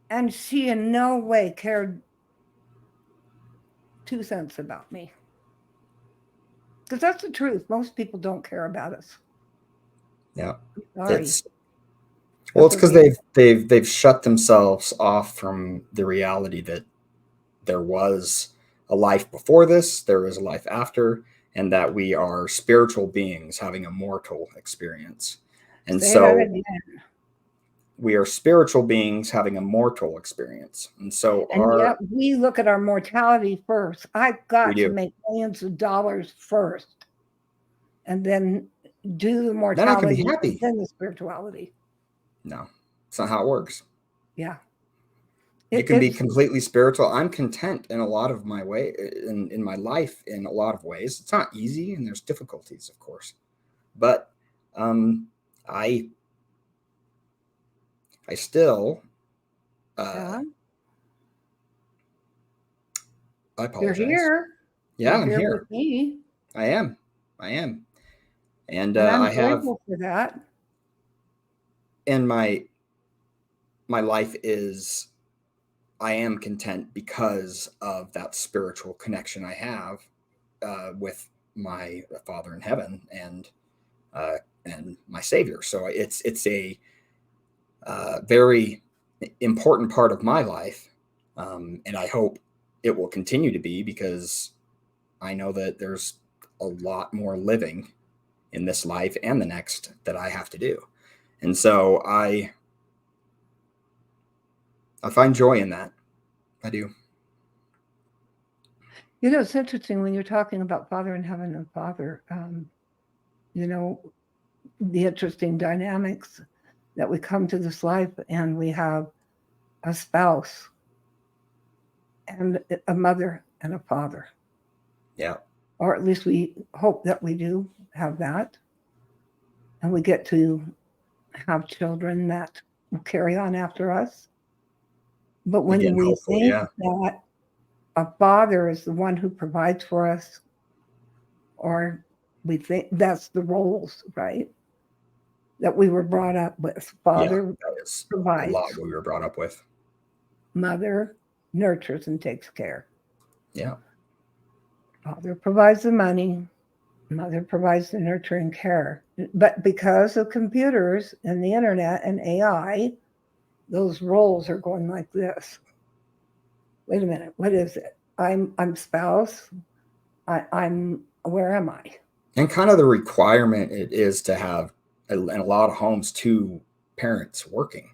And she in no way cared 2 cents about me. Because that's the truth. Most people don't care about us. Yeah. Sorry. It's because they've shut themselves off from the reality that there was a life before this, there is a life after, and that we are spiritual beings having a mortal experience. And Say so that again. we are spiritual beings having a mortal experience. And so yet we look at our mortality first. I've got to make millions of dollars first and then do the mortality then I can be happy. Then the spirituality. No, it's not how it works. Yeah. You can be completely spiritual. I'm content in a lot of my way in my life in a lot of ways. It's not easy and there's difficulties, of course. But I still I apologize. You're here. Yeah, I'm here. With me. I am. And I'm grateful for that. And my life is, I am content because of that spiritual connection I have with my Father in heaven and my Savior. So it's a very important part of my life, and I hope it will continue to be, because I know that there's a lot more living in this life and the next that I have to do. And so I find joy in that. I do. You know, it's interesting when you're talking about Father in heaven and Father, you know, the interesting dynamics that we come to this life and we have a spouse and a mother and a father. Yeah. Or at least we hope that we do have that. And we get to have children that will carry on after us. But when we think that a father is the one who provides for us, or we think that's the roles, right? That we were brought up with. Father provides. A lot we were brought up with. Mother nurtures and takes care. Yeah. Father provides the money. Mother provides the nurture and care. But because of computers and the internet and AI, those roles are going like this. Wait a minute, what is it? I'm spouse. I'm where am I? And kind of the requirement it is to have in a lot of homes 2 parents working,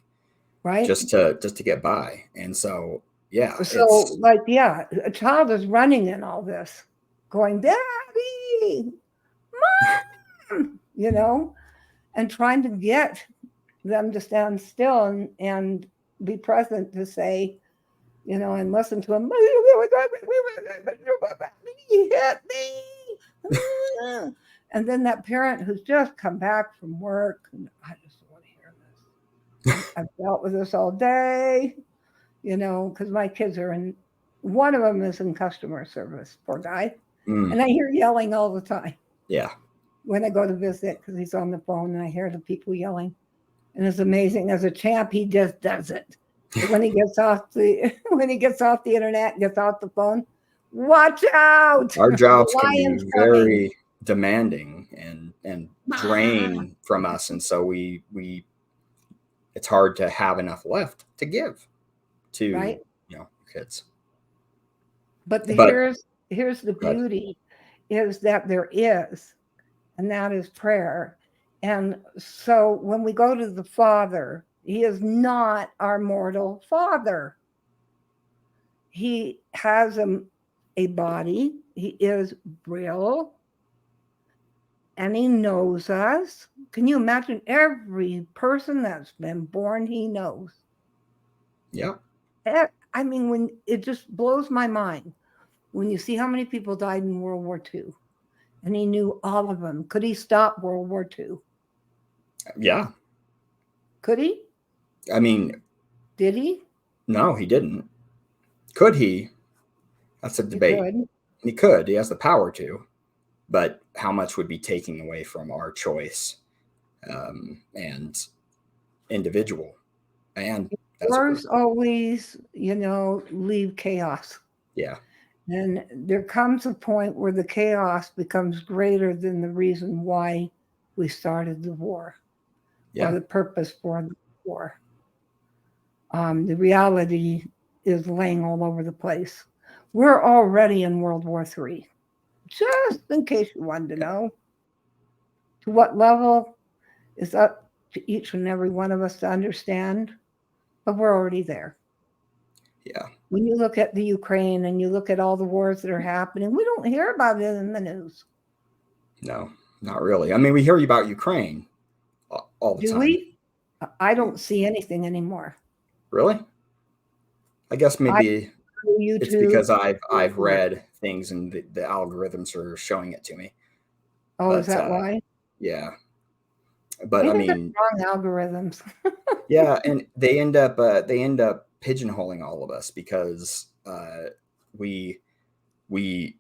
right? Just to get by. And so yeah. So like a child is running in all this, going, Daddy, Mom, you know, and trying to get them to stand still and be present to say, you know, and listen to him. He hit me. And then that parent who's just come back from work, and I just want to hear this. I've dealt with this all day, you know, because my kids are in, one of them is in customer service, poor guy. And I hear yelling all the time. Yeah. When I go to visit, because he's on the phone and I hear the people yelling. And it's amazing. As a champ, he just does it. When he gets off the internet, gets off the phone, watch out. Our jobs can be very demanding and drain from us. And so we it's hard to have enough left to give to you know, kids. But here's the beauty is that there is, and that is prayer. And so when we go to the Father, he is not our mortal father. He has a body. He is real. And he knows us. Can you imagine every person that's been born, he knows? Yeah. I mean, when it just blows my mind when you see how many people died in World War II, and he knew all of them. Could he stop World War II? Yeah. Could he? I mean, Did he? no, he didn't. Could he? That's a He debate. could. He could. He has the power to, but how much would be taking away from our choice and individual? And that's a Wars group. always, leave chaos. Yeah. And there comes a point where the chaos becomes greater than the reason why we started the war or Yeah. the purpose for the war. The reality is laying all over the place. We're already in World War III, just in case you wanted to know. To what level is up to each and every one of us to understand, but we're already there. Yeah. When you look at the Ukraine and you look at all the wars that are happening, we don't hear about it in the news. No, not really. I mean, we hear about Ukraine all the Do time. we? I don't see anything anymore. Really? I guess maybe it's YouTube. because I've read things and the algorithms are showing it to me. Oh, is But that why? yeah. But I Maybe they're mean, wrong algorithms. yeah, and they end up pigeonholing all of us because we we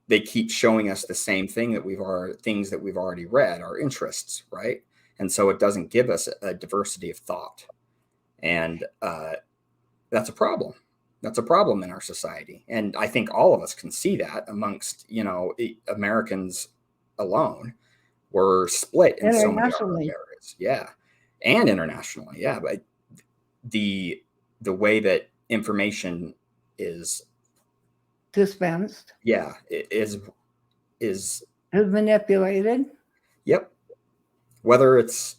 they keep showing us the same thing things that we've already read, our interests, right? And so it doesn't give us a diversity of thought, and that's a problem. That's a problem in our society, and I think all of us can see that amongst Americans alone. We're split in so many Internationally areas, yeah, and internationally, yeah. But the way that information is, dispensed, yeah, is is manipulated, yep. Whether it's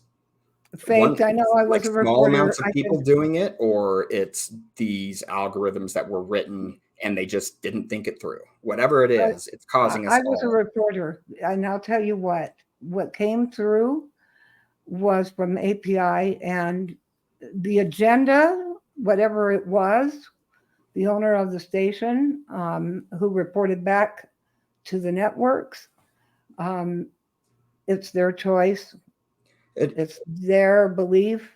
faked. I know I like was a small reporter. amounts of people doing it, or it's these algorithms that were written and they just didn't think it through. Whatever it is, it's causing us I was a all. reporter, and I'll tell you what came through was from API, and the agenda, whatever it was, the owner of the station, who reported back to the networks, it's their choice. It's their belief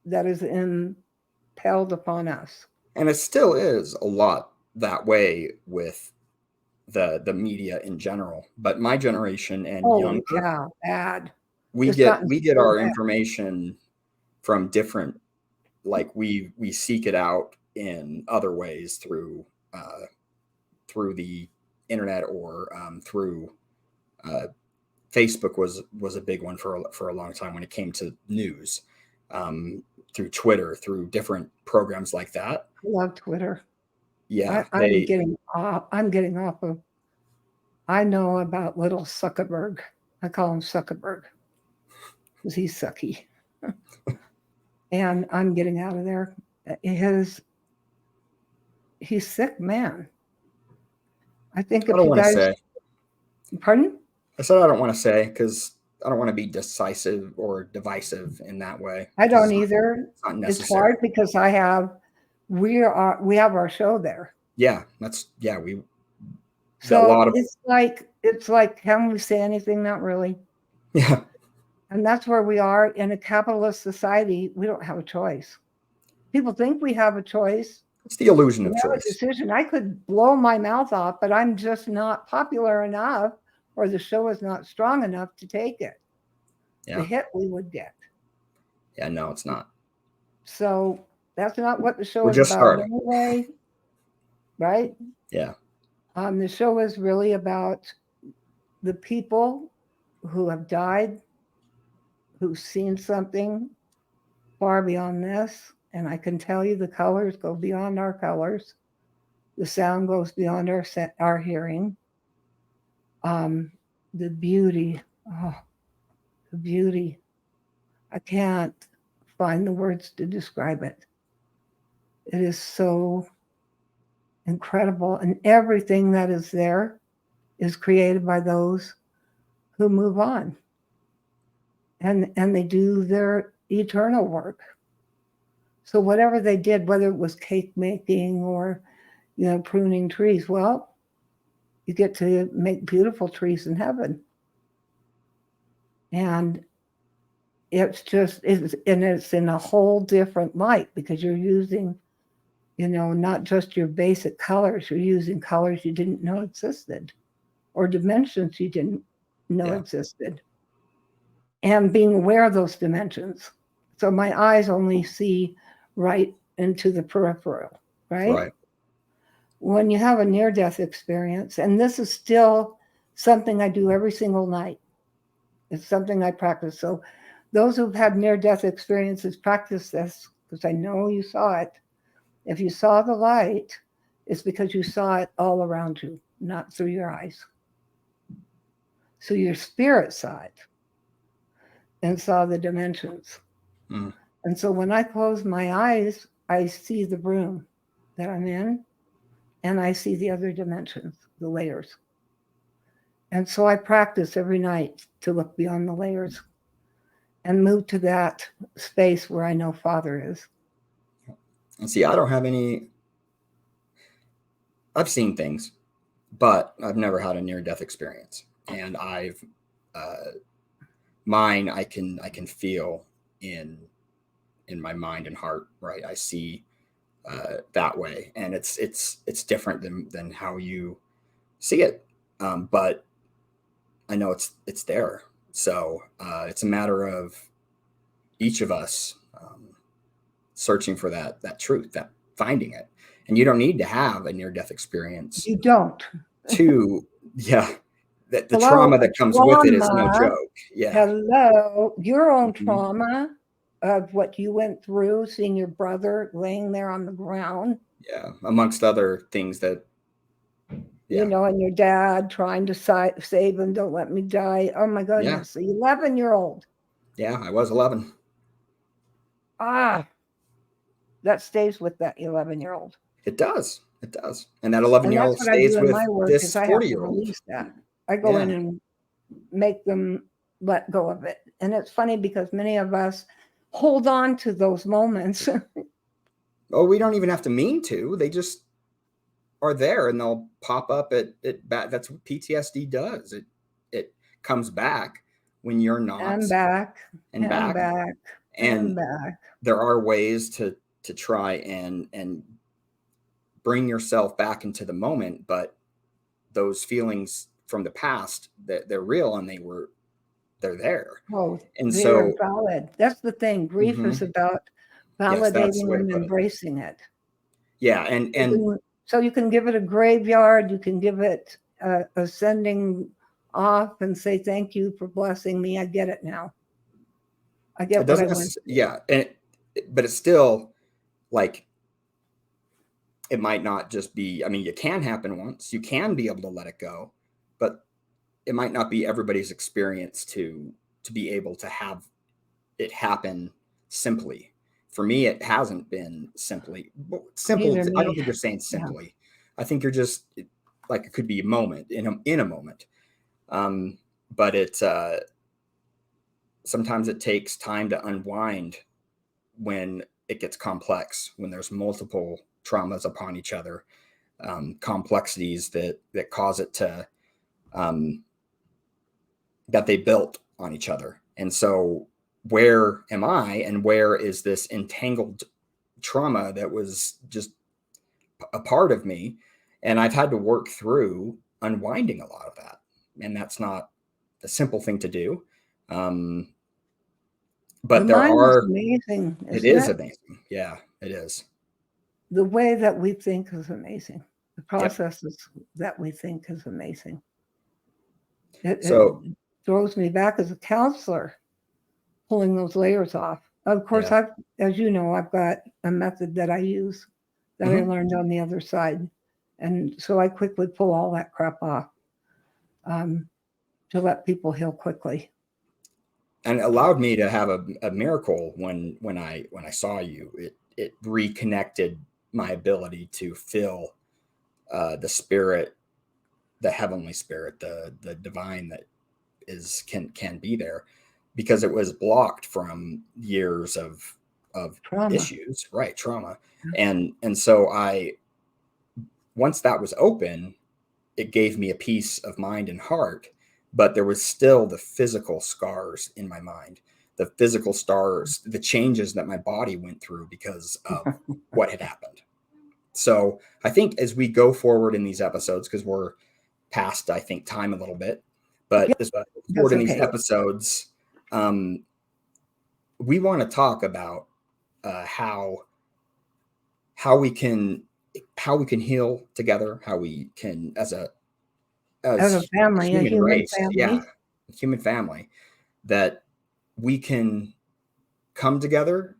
that is impelled upon us. And it still is a lot that way with the media in general. But my generation and Holy younger, cow, bad. we It's get gotten we get so our bad. information from different, like we seek it out in other ways through the internet, or through Facebook was a big one for a long time when it came to news, through Twitter, through different programs like that. I love Twitter. Yeah, I'm getting off. I'm getting off of. I know about little Zuckerberg. I call him Zuckerberg because he's sucky, and I'm getting out of there. He's sick, man. I think I if don't you want to guys, say. pardon? I said I don't want to say because I don't want to be decisive or divisive in that way. I don't It's either. not It's necessary. hard because we have our show there. Yeah, a So lot of it's like, can we say anything? Not really. yeah. And that's where we are in a capitalist society. We don't have a choice. People think we have a choice. It's the illusion We of have a choice. decision. I could blow my mouth off, but I'm just not popular enough, or the show is not strong enough to take it. The Yeah. hit we would get. Yeah, no, it's not. So that's not what the show We're is just about starting. anyway, right? Yeah. The show is really about the people who have died, who've seen something far beyond this. And I can tell you the colors go beyond our colors. The sound goes beyond our hearing. The beauty Oh, the beauty. I can't find the words to describe it. It is so incredible. And everything that is there is created by those who move on. And they do their eternal work. So whatever they did, whether it was cake making or, pruning trees, well, you get to make beautiful trees in heaven. And it's in a whole different light because you're using, not just your basic colors, you're using colors you didn't know existed or dimensions you didn't know Yeah. existed, and being aware of those dimensions. So my eyes only see right into the peripheral, right? Right. When you have a near death experience, and this is still something I do every single night, it's something I practice. So, those who've had near death experiences practice this because I know you saw it. If you saw the light, it's because you saw it all around you, not through your eyes. So, your spirit saw it and saw the dimensions. Mm. And so, when I close my eyes, I see the room that I'm in and I see the other dimensions, the layers. And so I practice every night to look beyond the layers and move to that space where I know Father is. And see, I don't have any. I've seen things, but I've never had a near death experience. And mine I can feel in my mind and heart. Right, I see that way, and it's different than how you see it. But I know it's there. So it's a matter of each of us searching for that truth, that finding it. And you don't need to have a near death experience You don't. to, yeah, that the Hello, trauma a that comes with it is no trauma. joke. Yeah. Hello, your own Mhm. trauma of what you went through, seeing your brother laying there on the ground, Yeah. Amongst other things that, yeah. and your dad trying to save him, don't let me die. Oh my Yeah. goodness, the 11-year-old. Yeah. I was 11. Ah, that stays with that 11-year-old. It does. It does. And that 11 And year that's old what I stays do in with my work is this I have to 40-year-old. release that. I go in Yeah. and make them let go of it. And it's funny because many of us hold on to those moments. Oh, we don't even have to mean to. They just are there and they'll pop up at back. That's what PTSD does. It comes back when you're not and back and and back. back And and back. there are ways to try and bring yourself back into the moment, but those feelings from the past, that they're real and they're there. Oh, And they are so valid. That's the thing. Grief is mhm, about yes, that's the validating way to and put it. embracing it. Yeah, and So you can give it a graveyard, you can give it a sending off and say, thank you for blessing me. I get it now. I it get what I doesn't went through. yeah, but it's still like it might not just be, I mean, it can happen once. You can be able to let it go, but it might not be everybody's experience to be able to have it happen simply. For me, it hasn't been simply simple. Neither I don't me. think you're saying Yeah. simply. I think you're just like it could be a moment in a moment. Um, but it sometimes it takes time to unwind when it gets complex, when there's multiple traumas upon each other, complexities that cause it to um, that they built on each other. And so, where am I, and where is this entangled trauma that was just a part of me? And I've had to work through unwinding a lot of that, and that's not a simple thing to do. Um, The but there mind is are. amazing, It isn't is it? amazing. Yeah, it is. The way that we think is amazing. The Yep. processes that we think is amazing. It So throws me back as a counselor, pulling those layers off. Of course, yeah. as you know, I've got a method that I use that I Hmm. learned on the other side. And so I quickly pull all that crap off. Um, to let people heal quickly. And it allowed me to have a miracle when I saw you. It reconnected my ability to feel the spirit, the heavenly spirit, the divine that can be there, because it was blocked from years of Trauma. issues, right? Trauma. And so once that was open, it gave me a peace of mind and heart, but there was still the physical scars in my mind, the physical scars, the changes that my body went through because of what had happened. So I think as we go forward in these episodes, because we're past, I think, time a little bit, but as we go forward in these episodes, we want to talk about how we can heal together, how we can as a family, a human race, family, a human family, that we can come together,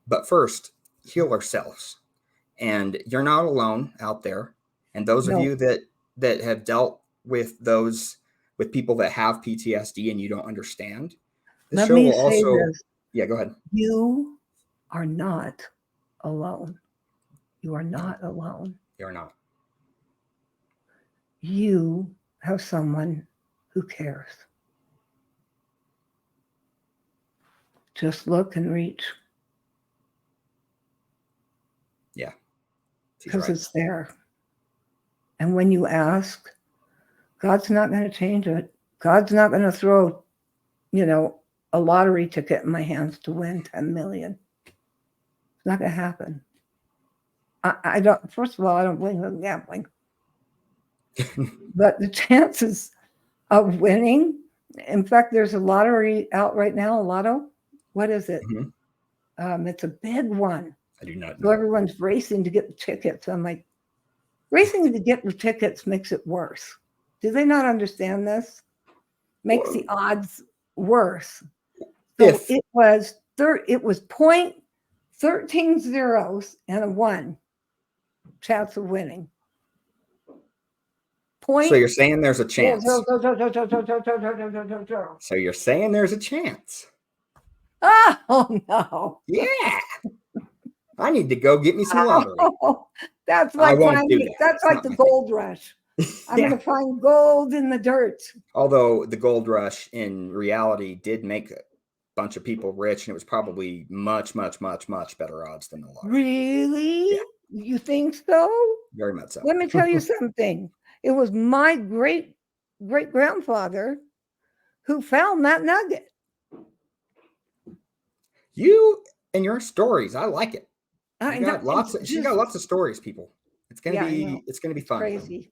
but first heal ourselves. And you're not alone out there. And those of you that have dealt with people that have PTSD and you don't understand, this show will also. Yeah, go ahead. You are not alone. You are not alone. You're not. You have someone who cares. Just look and reach. Yeah. Because it's there. And when you ask, God's not going to change it. God's not going to throw, a lottery ticket in my hands to win 10 million. It's not going to happen. I don't, first of all, I don't believe in gambling. But the chances of winning, in fact, there's a lottery out right now, a lotto. What is it? Mm-hmm. It's a big one. I do not know. So everyone's racing to get the tickets. I'm like, racing to get the tickets makes it worse. Do they not understand this? Makes the odds worse. So it was 0.13 zeros and a 1 chance of winning. So you're saying there's a chance. So you're saying there's a chance. Oh no. Yeah. I need to go get me some lottery. That's like that's like the gold rush. I'm going to find gold in the dirt. Although the gold rush in reality did make a bunch of people rich, and it was probably much, much, much, much better odds than the lottery. Really? Yeah. You think so? Very much so. Let me tell you something. It was my great-great-grandfather who found that nugget. You and your stories, I like it. She got lots of stories, people. It's gonna be fun. Crazy.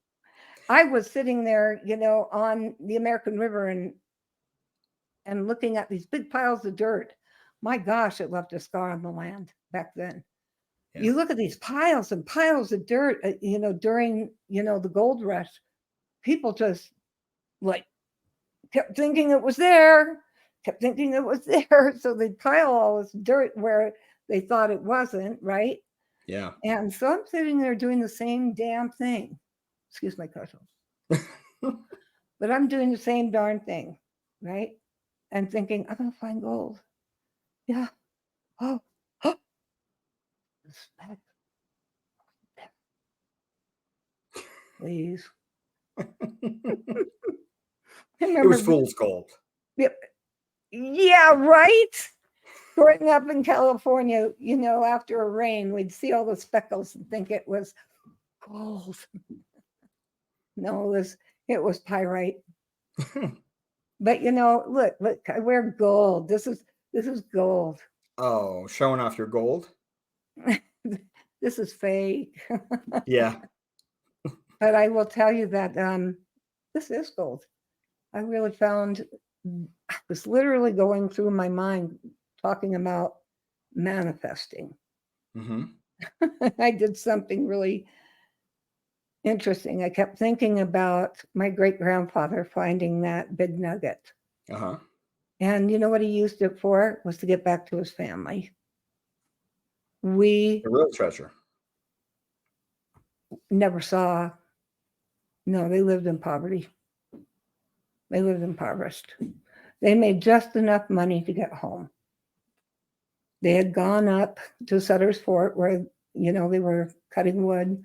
I was sitting there, on the American River and looking at these big piles of dirt. My gosh, it left a scar on the land back then. Yeah. You look at these piles and piles of dirt, during, the gold rush, people just kept thinking it was there, So they'd pile all this dirt where they thought it wasn't, right? Yeah. And so I'm sitting there doing the same damn thing. Excuse my cuss. But I'm doing the same darn thing, right? And thinking, I'm going to find gold. Yeah. Oh. Please. It was fool's gold. Yeah, right? Growing up in California, after a rain, we'd see all the speckles and think it was gold. No, it was pyrite. But look, I wear gold. This is gold. Oh, showing off your gold? This is fake. Yeah. But I will tell you that this is gold. I really found, I was literally going through my mind talking about manifesting. Mm-hmm. I did something really interesting. I kept thinking about my great-grandfather finding that big nugget. Uh-huh. And you know what he used it for? Was to get back to his family. The real treasure. Never saw. No, they lived in poverty. They lived impoverished. They made just enough money to get home. They had gone up to Sutter's Fort where, they were cutting wood.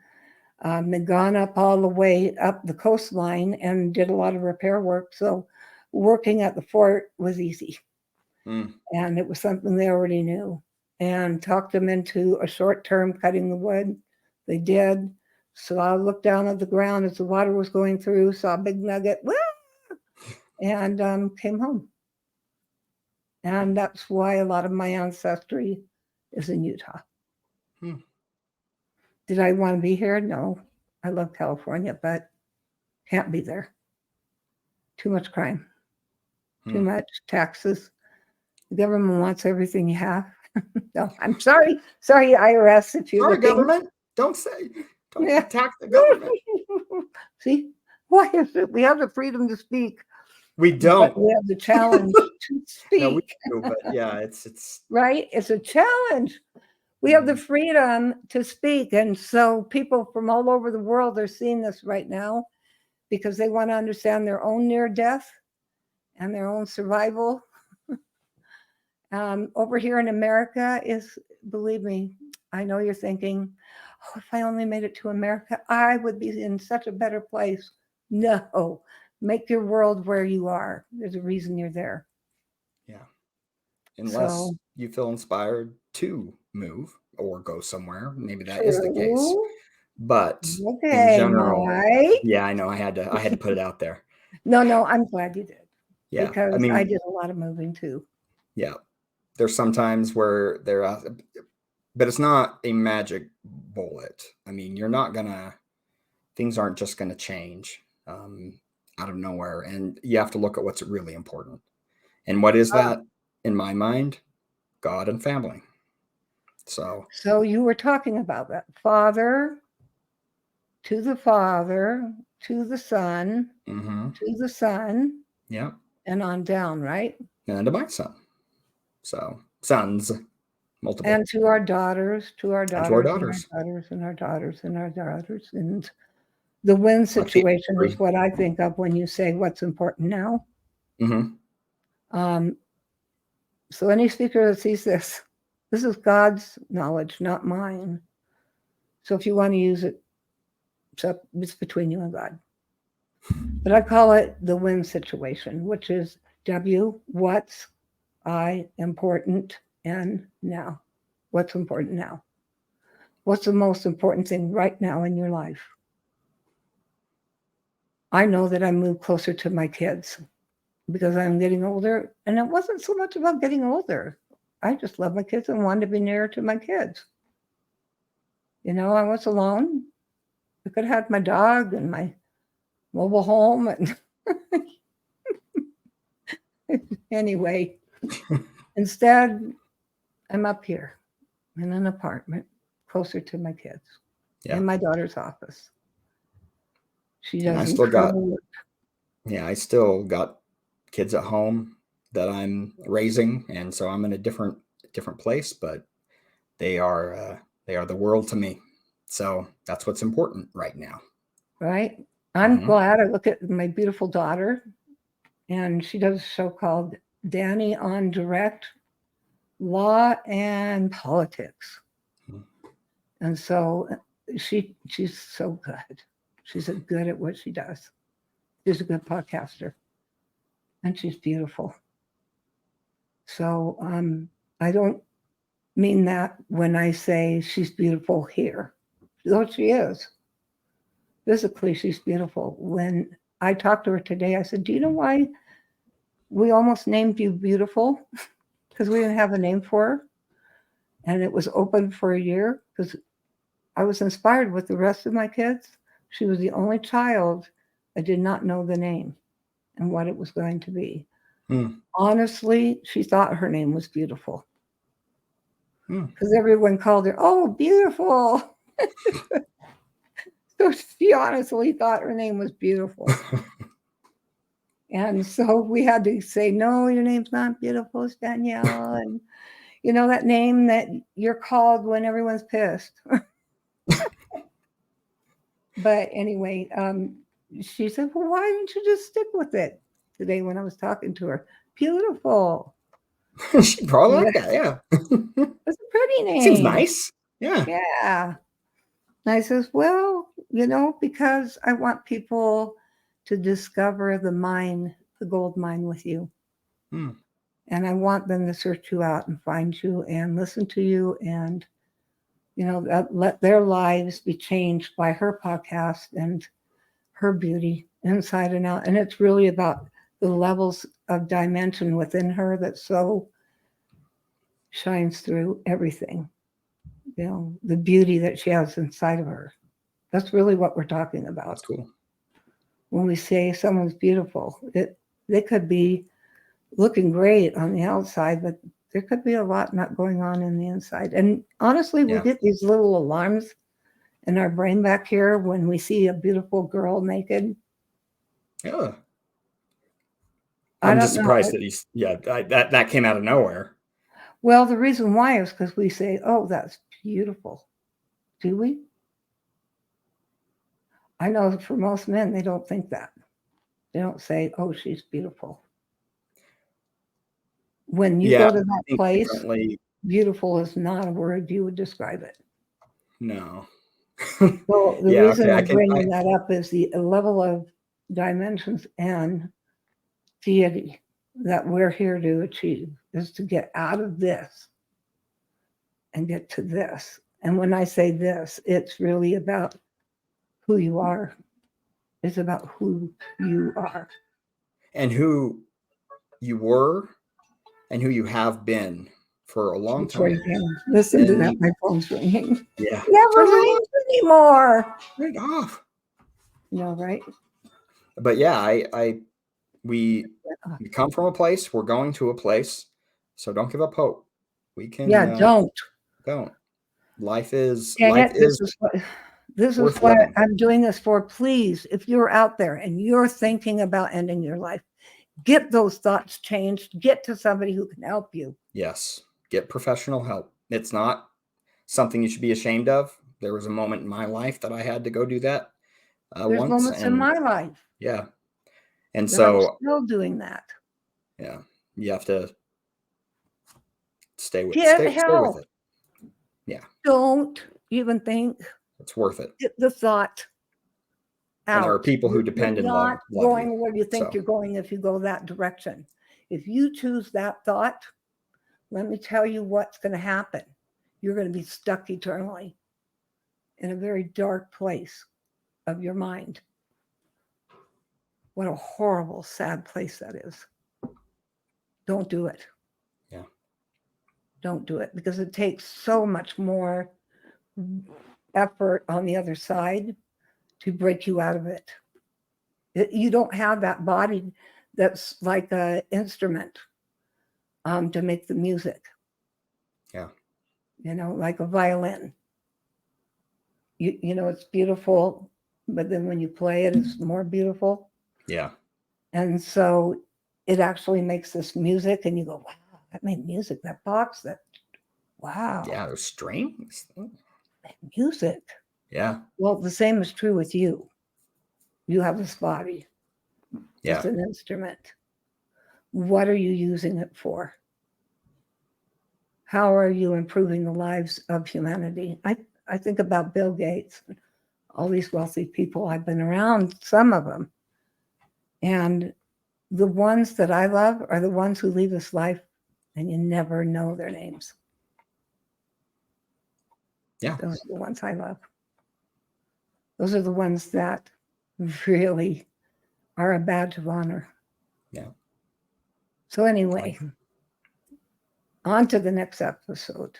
They'd gone up all the way up the coastline and did a lot of repair work. So working at the fort was easy. And it was something they already knew, and talked them into a short term cutting the wood. They did. So I looked down at the ground as the water was going through, saw a big nugget, and came home. And that's why a lot of my ancestry is in Utah. Did I want to be here? No. I love California, but can't be there. Too much crime. Too much taxes. The government wants everything you have. No, I'm sorry. Sorry, IRS, if you're looking. Government. Don't attack the government. See, why is it? We have the freedom to speak. We don't. But we have the challenge to speak. No, we do, but yeah, it's right. It's a challenge. We have the freedom to speak, and so people from all over the world are seeing this right now because they want to understand their own near death and their own survival. Over here in America is, believe me, I know you're thinking, oh, if I only made it to America, I would be in such a better place. No, make your world where you are. There's a reason you're there. Yeah. Unless you feel inspired to move or go somewhere. Maybe that is the case. But in general, yeah, I know I had to put it out there. No, I'm glad you did. Yeah. Because I did a lot of moving too. Yeah. There's some times where but it's not a magic bullet. I mean, things aren't just gonna change out of nowhere. And you have to look at what's really important. And what is that in my mind? God and family. So you were talking about that. Father to the Father, to the Son, to the Son. Yeah. And on down, right? And to my son. So sons, multiple. And to our daughters, and our daughters. And the win situation is what I think of when you say what's important now. So any speaker that sees this is God's knowledge, not mine. So if you want to use it, it's between you and God. But I call it the win situation, which is what's important and now. What's important now? What's the most important thing right now in your life? I know that I moved closer to my kids because I'm getting older, and it wasn't so much about getting older. I just love my kids and wanted to be nearer to my kids. I was alone. I could have had my dog and my mobile home. And anyway, instead, I'm up here in an apartment closer to my kids in my daughter's office. She doesn't I still got kids at home that I'm raising, and so I'm in a different place, but they are the world to me. So that's what's important right now. Right. I'm glad. I look at my beautiful daughter, and she does a show called Danny on Direct, Law and Politics. And so she's so good. She's good at what she does. She's a good podcaster. And she's beautiful. So I don't mean that when I say she's beautiful here. Though she is. Physically, she's beautiful. When I talked to her today, I said, do you know why we almost named you Beautiful? Because we didn't have a name for her. And it was open for a year because I was inspired with the rest of my kids. She was the only child I did not know the name and what it was going to be. Honestly, she thought her name was Beautiful. Because everyone called her, oh, Beautiful. So she honestly thought her name was Beautiful. And so we had to say, no, your name's not Beautiful, it's Danielle. And that name that you're called when everyone's pissed. But anyway, she said, well, why didn't you just stick with it? today when I was talking to her. Beautiful. She'd probably like Yeah. that. Yeah. It's a pretty name. Seems nice. Yeah. Yeah. And I says, well, because I want people to discover the mine, the gold mine with you. Hmm. And I want them to search you out and find you and listen to you and, let their lives be changed by her podcast and her beauty inside and out. And it's really about the levels of dimension within her that so shines through everything, the beauty that she has inside of her. That's really what we're talking about. That's cool. When we say someone's beautiful, they could be looking great on the outside, but there could be a lot not going on in the inside. And honestly, we get these little alarms in our brain back here when we see a beautiful girl naked. Yeah. I'm just surprised that that came out of nowhere. Well, the reason why is because we say, oh, that's beautiful. Do we? I know for most men, they don't think that. They don't say, oh, she's beautiful. When you go to that place, beautiful is not a word you would describe it. No. So the reason I'm bringing that up is the level of dimensions and deity that we're here to achieve is to get out of this and get to this. And when I say this, it's really about who you are. It's about who you are. And who you were and who you have been for a long time. Listen to that. My phone's ringing. Yeah. Never rings anymore. Turn it off. Right? But yeah, we come from a place. We're going to a place. So don't give up hope. We can. Yeah, don't. Life is. This is what I'm doing this for. Please, if you're out there and you're thinking about ending your life, get those thoughts changed. Get to somebody who can help you. Yes. Get professional help. It's not something you should be ashamed of. There was a moment in my life that I had to go do that. There's once, moments in my life. Yeah. And so I'm still doing that. Yeah. You have to stay with it. Yeah. Don't even think it's worth it. Get the thought out. And there are people who depend and love going where you think you're going if you go that direction. If you choose that thought, let me tell you what's going to happen. You're going to be stuck eternally in a very dark place of your mind. What a horrible, sad place that is. Don't do it. Yeah. Don't do it because it takes so much more effort on the other side to break you out of it. You don't have that body that's like an instrument to make the music. Yeah. Like a violin. It's beautiful, but then when you play it, it's more beautiful. Yeah. And so it actually makes this music and you go, wow, that made music, that box, wow. Yeah, there's strings. That music. Yeah. Well, the same is true with you. You have this body. Yeah. It's an instrument. What are you using it for? How are you improving the lives of humanity? I think about Bill Gates, all these wealthy people. I've been around some of them. And the ones that I love are the ones who leave this life and you never know their names. Yeah. Those are the ones I love. Those are the ones that really are a badge of honor. Yeah. So anyway, on to the next episode.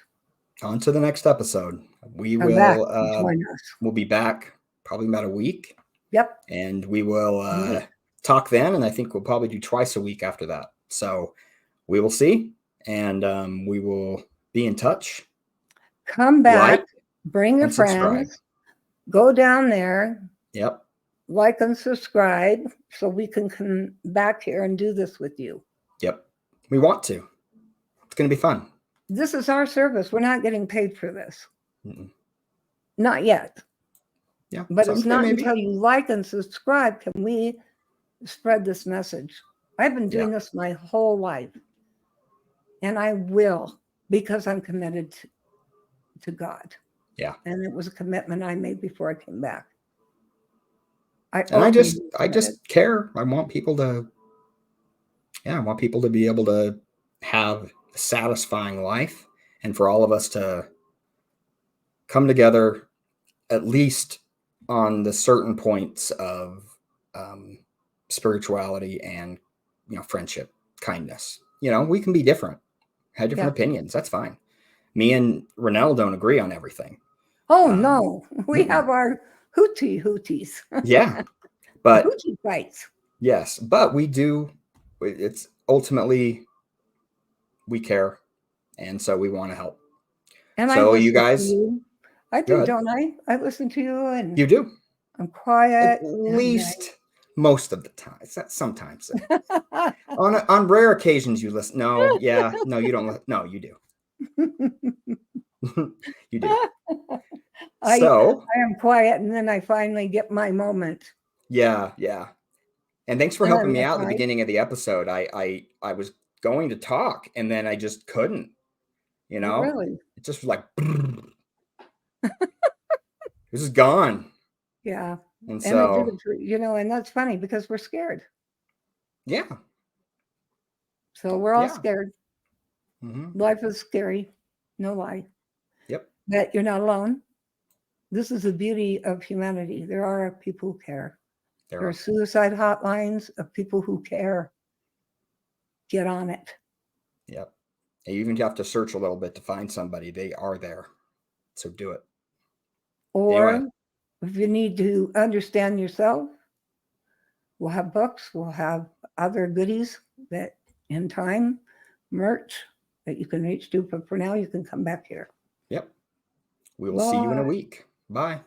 We will we'll be back probably about a week. Yep. And we will talk then, and I think we'll probably do twice a week after that. So we will see, and we will be in touch. Come back, bring your friends, go down there. Yep. Like and subscribe so we can come back here and do this with you. Yep. We want to. It's going to be fun. This is our service. We're not getting paid for this. Mm-mm. Not yet. Yeah. But it's not until you like and subscribe can we spread this message. I've been doing this my whole life. And I will, because I'm committed to God. Yeah. And it was a commitment I made before I came back. I just care. I want people to be able to have a satisfying life, and for all of us to come together at least on the certain points of spirituality and, friendship, kindness. We can be different, have different opinions. That's fine. Me and Ranelle don't agree on everything. Oh, no. We have our hooties. Yeah. But hootie fights. Yes. But we do. It's ultimately, we care. And so we want to help. And so you guys. I do, don't I? I listen to you and you do. I'm quiet. At least most of the time. It's not sometimes. on rare occasions you listen. No, you don't. No, you do. You do. I am quiet, and then I finally get my moment. Yeah. And thanks for helping me out at the beginning of the episode. I was going to talk, and then I just couldn't. Really? It just was like, this is gone. Yeah. And so, and that's funny because we're scared. Yeah. So we're all scared. Mm-hmm. Life is scary. No lie. Yep. But you're not alone. This is the beauty of humanity. There are people who care. There are suicide hotlines of people who care. Get on it. Yep. And you even have to search a little bit to find somebody. They are there. So do it. Or if you need to understand yourself, we'll have books. We'll have other goodies that in time, merch that you can reach to. But for now, you can come back here. Yep. We will see you in a week. Bye.